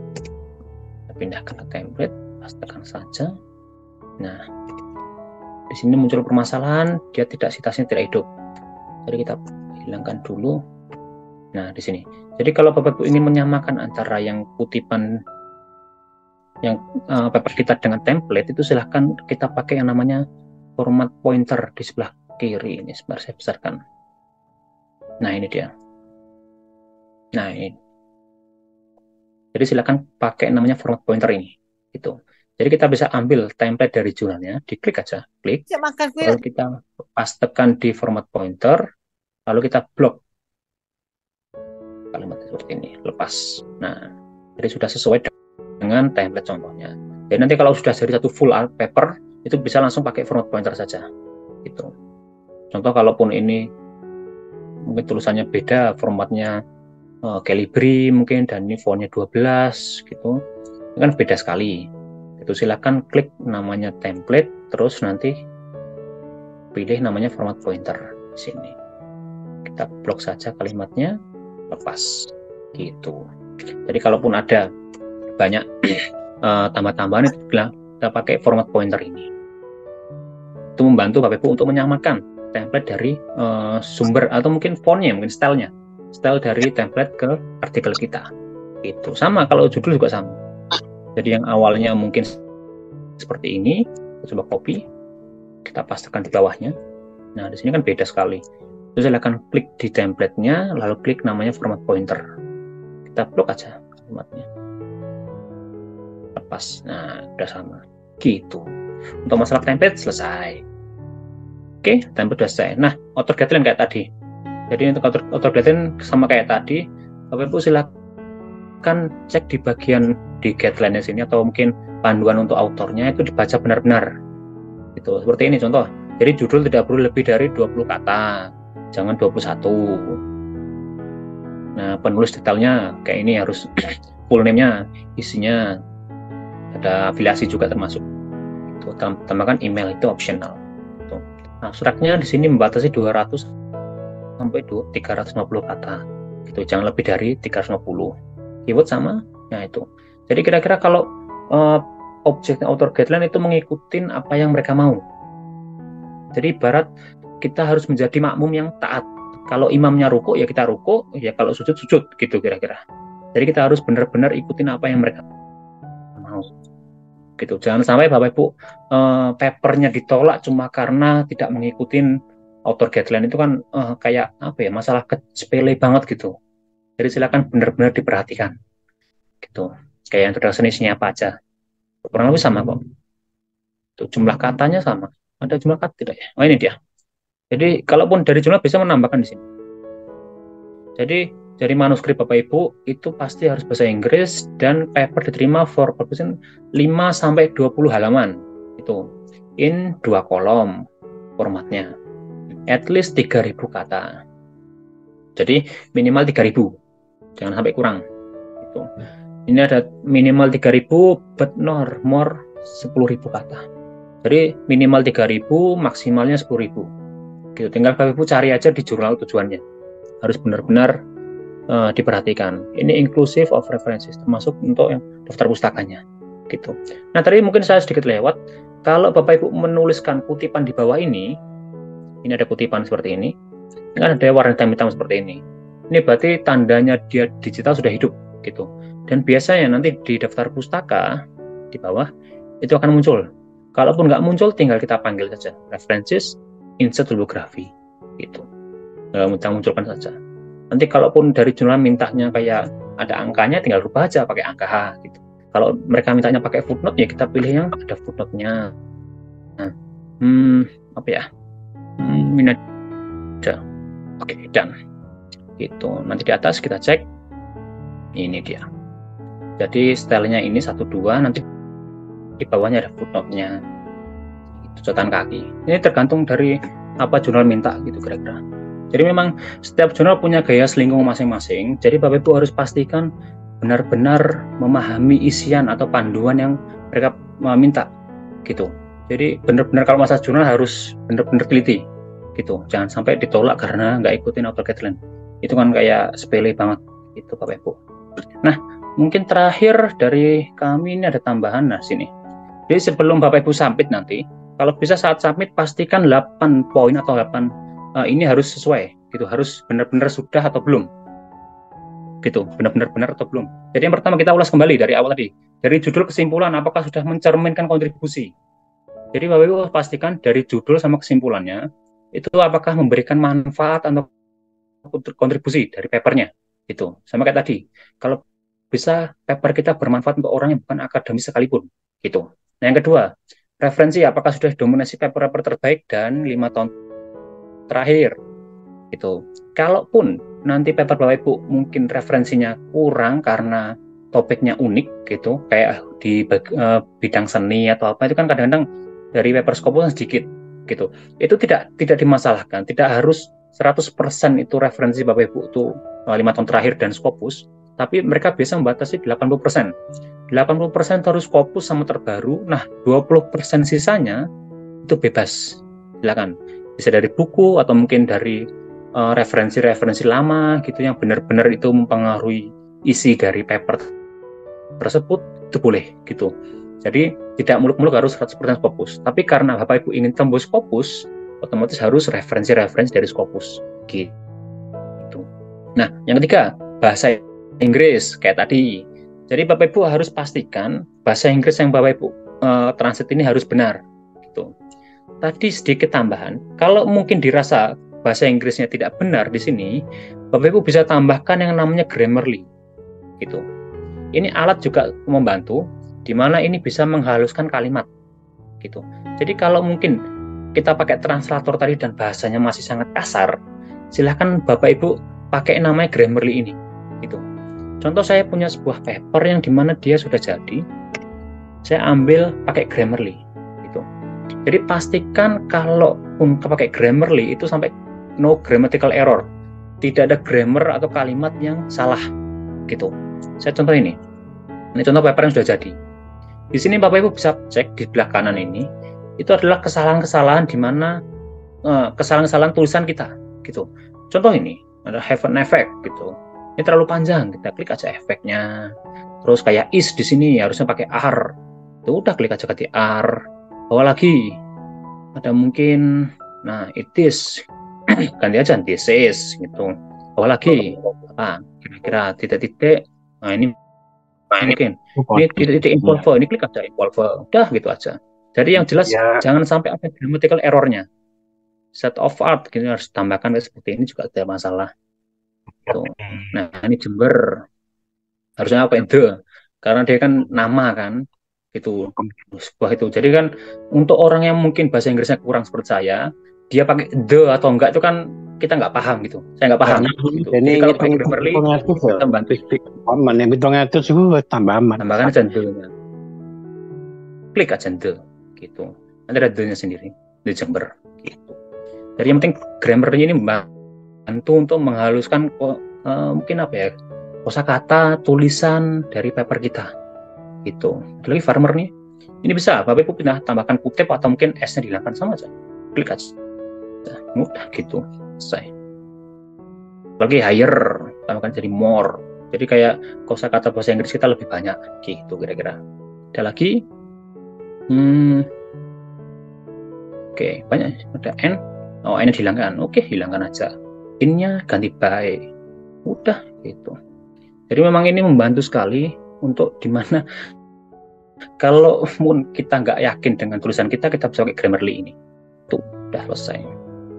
Pastekan saja. Nah, di sini muncul permasalahan, dia sitasnya tidak hidup. Jadi kita hilangkan dulu. Nah, di sini. Jadi kalau Bapak Ibu ingin menyamakan antara yang kutipan yang paper kita dengan template itu silahkan kita pakai yang namanya format pointer di sebelah kiri. Ini sebentar saya besarkan. Nah, ini dia. Nah, ini. Jadi silahkan pakai namanya format pointer ini. Gitu. Jadi kita bisa ambil template dari jurnalnya, diklik aja, klik. Lalu kita pastekan di format pointer, lalu kita blok kalimat seperti ini, lepas. Nah, jadi sudah sesuai dengan template contohnya. Jadi nanti kalau sudah jadi satu full paper, itu bisa langsung pakai format pointer saja. Gitu. Contoh kalaupun ini mungkin tulisannya beda, formatnya Calibri mungkin, dan ini fontnya 12 gitu, ini kan beda sekali. Itu silakan klik namanya template, terus nanti pilih namanya format pointer di sini. Kita blok saja kalimatnya, lepas gitu. Jadi kalaupun ada banyak tambah-tambahan itu kita pakai format pointer ini. Itu membantu Bapak Ibu untuk menyamakan template dari sumber atau mungkin fontnya, mungkin style dari template ke artikel kita. Itu sama kalau judul juga sama. Jadi yang awalnya mungkin seperti ini, kita coba copy, kita pastekan di bawahnya. Nah, di sini kan beda sekali. Terus silakan klik di template-nya, lalu klik namanya format pointer. Kita blok aja kalimatnya. Lepas. Nah, udah sama. Gitu. Untuk masalah template selesai. Oke, template sudah selesai. Nah, author guideline kayak tadi. Jadi untuk author guideline sama kayak tadi, Bapak Ibu silakan cek di bagian di guideline-nya sini atau mungkin panduan untuk autornya itu dibaca benar-benar. Gitu. Seperti ini contoh. Jadi judul tidak perlu lebih dari 20 kata. Jangan 21. Nah, penulis detailnya kayak ini harus full name-nya, isinya ada afiliasi juga termasuk. Itu tambahkan email itu optional. Itu. Abstraknya di sini membatasi 200 sampai 350 kata. Gitu, jangan lebih dari 350. Keyword sama. Nah, itu. Jadi kira-kira kalau objek author guideline itu mengikuti apa yang mereka mau. Jadi ibarat kita harus menjadi makmum yang taat. Kalau imamnya ruku, ya kita ruku, ya kalau sujud, sujud, gitu kira-kira. Jadi kita harus benar-benar ikutin apa yang mereka mau. Gitu. Jangan sampai Bapak Ibu papernya ditolak cuma karena tidak mengikuti author guideline itu kan kayak apa ya, masalah sepele banget gitu. Jadi silakan benar-benar diperhatikan. Gitu. Kayak introduction-nya apa aja. Kurang lebih sama kok. Tuh, jumlah katanya sama. Ada jumlah kata tidak ya? Oh, ini dia. Jadi kalaupun dari jumlah bisa menambahkan di sini. Jadi dari manuskrip Bapak Ibu itu pasti harus bahasa Inggris dan paper diterima for publication 5 sampai 20 halaman. Itu in 2 kolom formatnya. At least 3.000 kata. Jadi minimal 3.000. Jangan sampai kurang. Itu. Ini ada minimal 3.000 but no more 10.000 kata. Jadi minimal 3.000, maksimalnya 10.000. Gitu. Tinggal Bapak Ibu cari aja di jurnal tujuannya. Harus benar-benar diperhatikan. Ini inclusive of references, termasuk untuk yang daftar pustakanya. Gitu. Nah, tadi mungkin saya sedikit lewat. Kalau Bapak Ibu menuliskan kutipan di bawah ini ada kutipan seperti ini. Ini kan ada warna hitam-hitam seperti ini. Ini berarti tandanya dia digital sudah hidup. Gitu. Dan biasanya nanti di daftar pustaka di bawah itu akan muncul. Kalaupun nggak muncul, tinggal kita panggil saja references, insert bibliografi, gitu. munculkan saja. Nanti kalaupun dari jurnal mintanya kayak ada angkanya, tinggal rubah aja pakai angka H gitu. Kalau mereka mintanya pakai footnote, ya kita pilih yang ada footnote-nya. Nah, apa ya? Ini ada. Oke, dan gitu. Nanti di atas kita cek. Ini dia. Jadi stylenya ini 1, 2, nanti di bawahnya ada footnote-nya. Itu catatan kaki. Ini tergantung dari apa jurnal minta gitu kira-kira. Jadi memang setiap jurnal punya gaya selingkuh masing-masing. Jadi Bapak Ibu harus pastikan benar-benar memahami isian atau panduan yang mereka minta gitu. Jadi benar-benar kalau masalah jurnal harus benar-benar teliti gitu. Jangan sampai ditolak karena nggak ikutin author guideline. Itu kan kayak sepele banget itu Bapak Ibu. Nah, mungkin terakhir dari kami ini ada tambahan. Nah, sini. Jadi sebelum Bapak Ibu submit nanti, kalau bisa saat submit pastikan 8 poin atau 8 ini harus sesuai gitu, harus benar-benar sudah atau belum gitu, benar-benar atau belum. Jadi yang pertama kita ulas kembali dari awal tadi, dari judul kesimpulan apakah sudah mencerminkan kontribusi. Jadi Bapak Ibu pastikan dari judul sama kesimpulannya itu apakah memberikan manfaat atau kontribusi dari papernya gitu. Sama kayak tadi, kalau bisa paper kita bermanfaat untuk orang yang bukan akademis sekalipun gitu. Nah, yang kedua, referensi apakah sudah dominasi paper-paper terbaik dan 5 tahun terakhir gitu. Kalaupun nanti paper Bapak Ibu mungkin referensinya kurang karena topiknya unik gitu, kayak di bidang seni atau apa, itu kan kadang-kadang dari paper Scopus sedikit gitu. Itu tidak dimasalahkan, tidak harus 100% itu referensi Bapak Ibu itu 5 tahun terakhir dan Scopus, tapi mereka bisa membatasi 80%. 80% harus Scopus sama terbaru. Nah, 20% sisanya itu bebas. Silakan. Bisa dari buku atau mungkin dari referensi-referensi lama gitu yang benar-benar itu mempengaruhi isi dari paper tersebut, itu boleh gitu. Jadi tidak muluk-muluk harus 100% Scopus. Tapi karena Bapak Ibu ingin tembus Scopus, otomatis harus referensi-referensi dari Scopus gitu. Nah, yang ketiga, bahasa Inggris kayak tadi. Jadi Bapak Ibu harus pastikan bahasa Inggris yang Bapak Ibu translate ini harus benar gitu. Tadi sedikit tambahan, kalau mungkin dirasa bahasa Inggrisnya tidak benar di sini, Bapak Ibu bisa tambahkan yang namanya Grammarly gitu. Ini alat juga membantu, di mana ini bisa menghaluskan kalimat gitu. Jadi kalau mungkin kita pakai translator tadi dan bahasanya masih sangat kasar, silahkan Bapak Ibu pakai namanya Grammarly ini gitu. Contoh saya punya sebuah paper yang dimana dia sudah jadi, saya ambil pakai Grammarly gitu. Jadi pastikan kalau pakai Grammarly itu sampai no grammatical error, tidak ada grammar atau kalimat yang salah gitu. Saya contoh ini contoh paper yang sudah jadi. Di sini Bapak Ibu bisa cek di belah kanan ini, itu adalah kesalahan-kesalahan di mana kesalahan-kesalahan tulisan kita gitu. Contoh ini ada have an effect gitu. Ini terlalu panjang, kita klik aja efeknya. Terus kayak is di sini harusnya pakai are. Itu udah klik aja ganti are. Bawa lagi. Ada mungkin it is ganti aja this is gitu. Bawa lagi. Apa? Kira-kira titik-titik. Nah, ini mungkin. Ini titik-titik involve. Ini klik aja involve. Udah gitu aja. Jadi yang jelas jangan sampai ada grammatical errornya. Set of art gitu harus tambahkan seperti ini juga tidak masalah. Tuh. Nah, ini Jember harusnya apa itu? Karena dia kan nama kan itu sebuah itu. Jadi kan untuk orang yang mungkin bahasa Inggrisnya kurang seperti saya, dia pakai the atau enggak itu kan kita nggak paham gitu. Saya nggak paham gitu. Jadi kalau pakai Grammarly kita bantu. Aman yang hitung itu juga tambah aman. Tambahkan aja the-nya. Klik aja the gitu. Nanti ada the-nya sendiri di Jember gitu. Jadi yang penting Grammarly ini bantu untuk menghaluskan mungkin apa ya, kosakata tulisan dari paper kita gitu. Ada lagi farmer nih, ini bisa Bapak Ibu pindah tambahkan kutip atau mungkin S-nya dihilangkan sama aja, klik aja mudah gitu, selesai. Lagi higher tambahkan jadi more, jadi kayak kosakata bahasa Inggris kita lebih banyak gitu kira-kira. Ada lagi oke, banyak ada N. N-nya dihilangkan, oke hilangkan aja, in-nya ganti by, udah gitu. Jadi memang ini membantu sekali untuk dimana kalau kita nggak yakin dengan tulisan kita bisa pakai Grammarly ini, tuh udah selesai.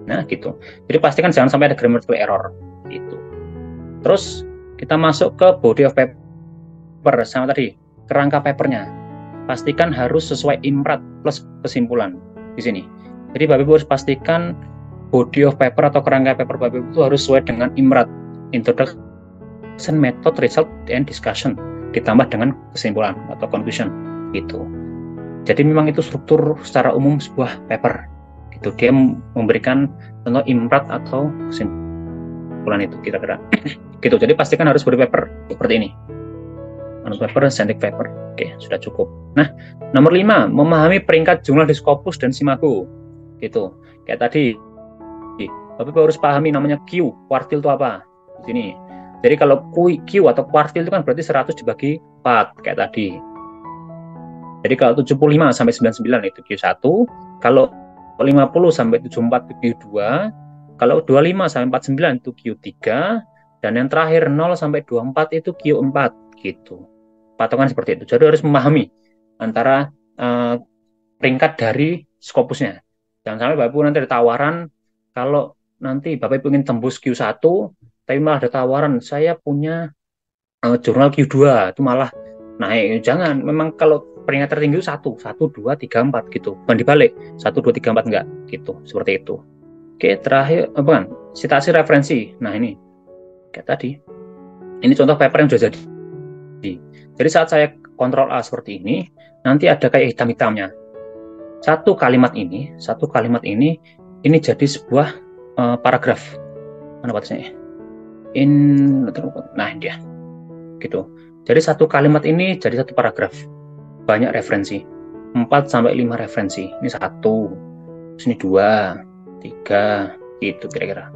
Nah, gitu. Jadi pastikan jangan sampai ada grammatical error. Gitu. Terus kita masuk ke body of paper sama tadi, kerangka papernya. Pastikan harus sesuai imrat plus kesimpulan di sini. Jadi Bapak Ibu harus pastikan body of paper atau kerangka paper Bapak Ibu itu harus sesuai dengan imrat, introduction, method, result, and discussion, ditambah dengan kesimpulan atau conclusion. Gitu. Jadi memang itu struktur secara umum sebuah paper. Gitu. Dia memberikan contoh imrat atau kesimpulan itu kira-kira. Gitu. Jadi pastikan harus body paper seperti ini. Manus paper, scientific paper. Oke, sudah cukup. Nah, nomor 5, memahami peringkat jurnal di Scopus dan Simago. Gitu. Kayak tadi, Bapak harus pahami namanya Q, kuartil itu apa? Di sini. Jadi kalau Q atau kuartil itu kan berarti 100 dibagi 4, kayak tadi. Jadi kalau 75 sampai 99 itu Q1, kalau 50 sampai 74 itu Q2, kalau 25 sampai 49 itu Q3, dan yang terakhir 0 sampai 24 itu Q4 gitu. Patokan seperti itu. Jadi harus memahami antara peringkat dari Scopusnya. Jangan sampai Bapak Ibu nanti ada tawaran kalau nanti Bapak Ibu ingin tembus Q1 tapi malah ada tawaran saya punya jurnal Q2 itu malah naik. Jangan, memang kalau peringkat tertinggi itu 1, 2, 3, 4 gitu. Bukan dibalik, 1, 2, 3, 4 enggak gitu. Seperti itu. Oke, terakhir bukan, citasi referensi. Nah, ini kayak tadi. Ini contoh paper yang sudah jadi. Jadi saat saya kontrol A seperti ini, nanti ada kayak hitam-hitamnya. Satu kalimat ini jadi sebuah paragraf. Mana batasnya? Nah, dia. Gitu. Jadi satu kalimat ini jadi satu paragraf. Banyak referensi. 4 sampai 5 referensi. Ini 1, sini 2, 3, gitu kira-kira.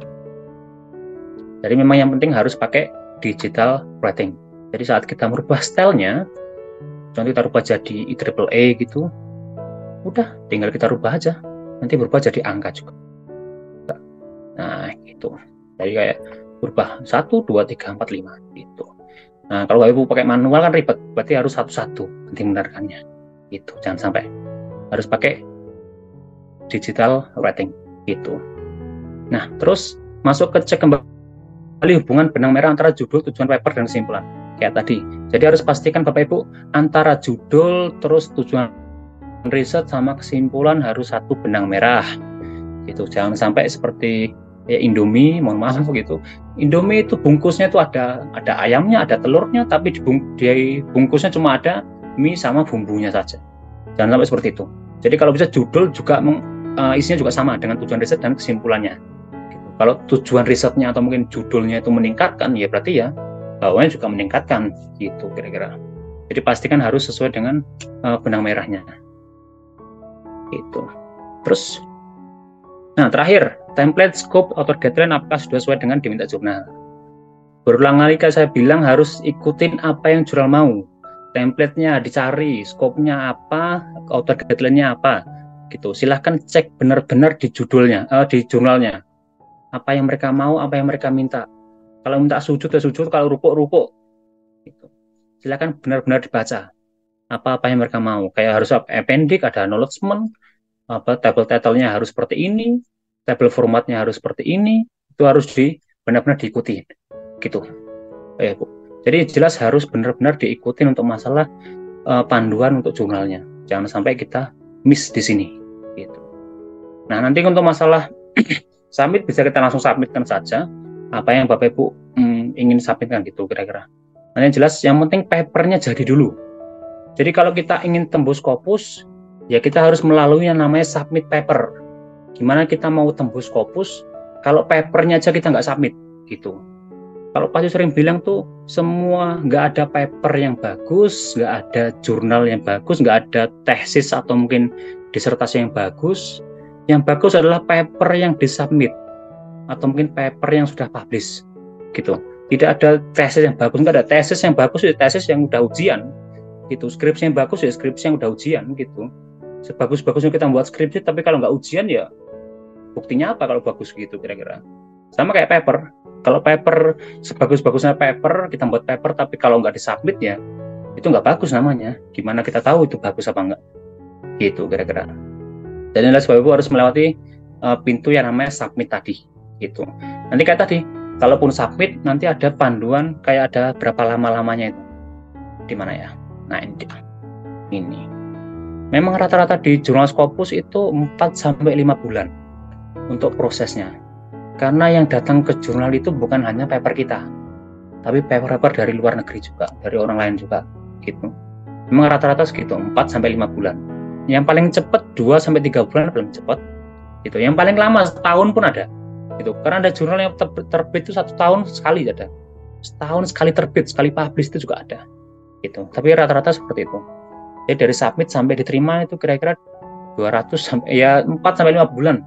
Jadi memang yang penting harus pakai digital writing. Jadi saat kita merubah stylenya, contoh kita rubah jadi IEEE gitu, udah tinggal kita rubah aja, nanti berubah jadi angka juga. Nah gitu. Jadi kayak berubah 1, 2, 3, 4, 5 gitu. Nah kalau Ibu pakai manual kan ribet, berarti harus satu-satu nanti membenarkannya. Gitu, jangan sampai. Harus pakai digital writing gitu. Nah terus masuk ke cek kembali hubungan benang merah antara judul, tujuan paper, dan kesimpulan. Kayak tadi. Jadi harus pastikan Bapak Ibu antara judul terus tujuan riset sama kesimpulan harus satu benang merah. Gitu. Jangan sampai seperti Indomie, mohon maaf gitu. Indomie itu bungkusnya itu ada ayamnya, ada telurnya, tapi di bungkusnya cuma ada mie sama bumbunya saja. Jangan sampai seperti itu. Jadi kalau bisa judul juga isinya juga sama dengan tujuan riset dan kesimpulannya. Gitu. Kalau tujuan risetnya atau mungkin judulnya itu meningkatkan, ya berarti ya bawahnya juga meningkatkan gitu kira-kira. Jadi pastikan harus sesuai dengan benang merahnya. Gitu. Terus, nah terakhir, template, scope, author guideline apakah sudah sesuai dengan diminta jurnal? Berulang kali saya bilang harus ikutin apa yang jurnal mau. Template-nya dicari, scope-nya apa, author guideline-nya apa. Gitu. Silahkan cek benar-benar di judulnya, di jurnalnya. Apa yang mereka mau, apa yang mereka minta. Kalau minta sujud ya sujud, kalau rukuk. Gitu. Silakan benar-benar dibaca apa-apa yang mereka mau. Kayak harus appendix, ada acknowledgement, table title-nya harus seperti ini, table formatnya harus seperti ini, itu harus benar-benar diikuti. Gitu. Bu. Jadi jelas harus benar-benar diikuti untuk masalah panduan untuk jurnalnya. Jangan sampai kita miss di sini. Gitu. Nah nanti untuk masalah submit bisa kita langsung submitkan saja. Apa yang Bapak Ibu ingin submitkan gitu kira-kira. Nah, yang jelas yang penting papernya jadi dulu. Jadi kalau kita ingin tembus Scopus, ya kita harus melalui yang namanya submit paper. Gimana kita mau tembus Scopus kalau papernya aja kita nggak submit gitu. Kalau pasti sering bilang tuh semua nggak ada paper yang bagus, nggak ada jurnal yang bagus, nggak ada tesis atau mungkin disertasi yang bagus. Yang bagus adalah paper yang disubmit atau mungkin paper yang sudah publish gitu. Tidak ada tesis yang bagus, nggak ada tesis yang bagus ya tesis yang udah ujian gitu. Skripsi yang bagus ya skripsi yang udah ujian gitu. Sebagus-bagusnya kita membuat skripsi tapi kalau nggak ujian ya buktinya apa kalau bagus gitu kira-kira. Sama kayak paper. Kalau paper sebagus-bagusnya paper kita buat paper tapi kalau nggak disubmit ya itu nggak bagus namanya. Gimana kita tahu itu bagus apa enggak? Gitu kira-kira. Jadi Bapak Ibu harus melewati pintu yang namanya submit tadi gitu. Nanti kayak tadi, kalaupun submit nanti ada panduan kayak ada berapa lama-lamanya itu. Di mana ya? Nah, ini. Memang rata-rata di jurnal Scopus itu 4 sampai 5 bulan untuk prosesnya. Karena yang datang ke jurnal itu bukan hanya paper kita, tapi paper-paper dari luar negeri juga, dari orang lain juga gitu. Memang rata-rata segitu, 4 sampai 5 bulan. Yang paling cepat 2 sampai 3 bulan paling cepat. Gitu. Yang paling lama setahun pun ada. Gitu. Karena ada jurnal yang terbit itu 1 tahun sekali ada. Setahun sekali terbit, sekali publish itu juga ada. Gitu. Tapi rata-rata seperti itu. Jadi dari submit sampai diterima itu kira-kira 200 sampai ya 4 sampai 5 bulan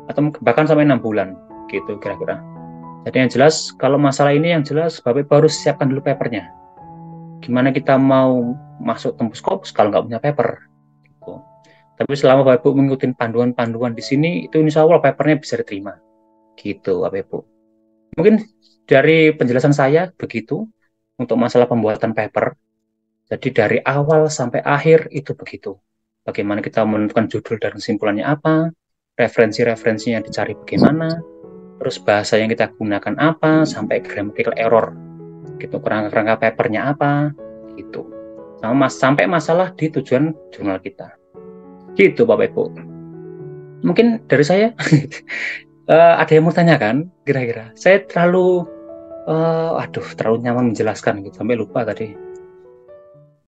atau bahkan sampai 6 bulan gitu kira-kira. Jadi yang jelas kalau masalah ini yang jelas Bapak Ibu harus siapkan dulu papernya. Gimana kita mau masuk tembus Scopus kalau nggak punya paper gitu. Tapi selama Bapak Ibu mengikuti panduan-panduan di sini itu insya Allah papernya bisa diterima gitu Bapak Ibu. Mungkin dari penjelasan saya begitu untuk masalah pembuatan paper. Jadi dari awal sampai akhir itu begitu. Bagaimana kita menentukan judul dan kesimpulannya apa, referensi-referensinya dicari bagaimana, terus bahasa yang kita gunakan apa, sampai grammatical error, gitu, kerangka-kerangka papernya apa, gitu. Sampai masalah di tujuan jurnal kita. Gitu Bapak Ibu. Mungkin dari saya, ada yang mau tanyakan kira-kira? Saya terlalu nyaman menjelaskan gitu, sampai lupa tadi.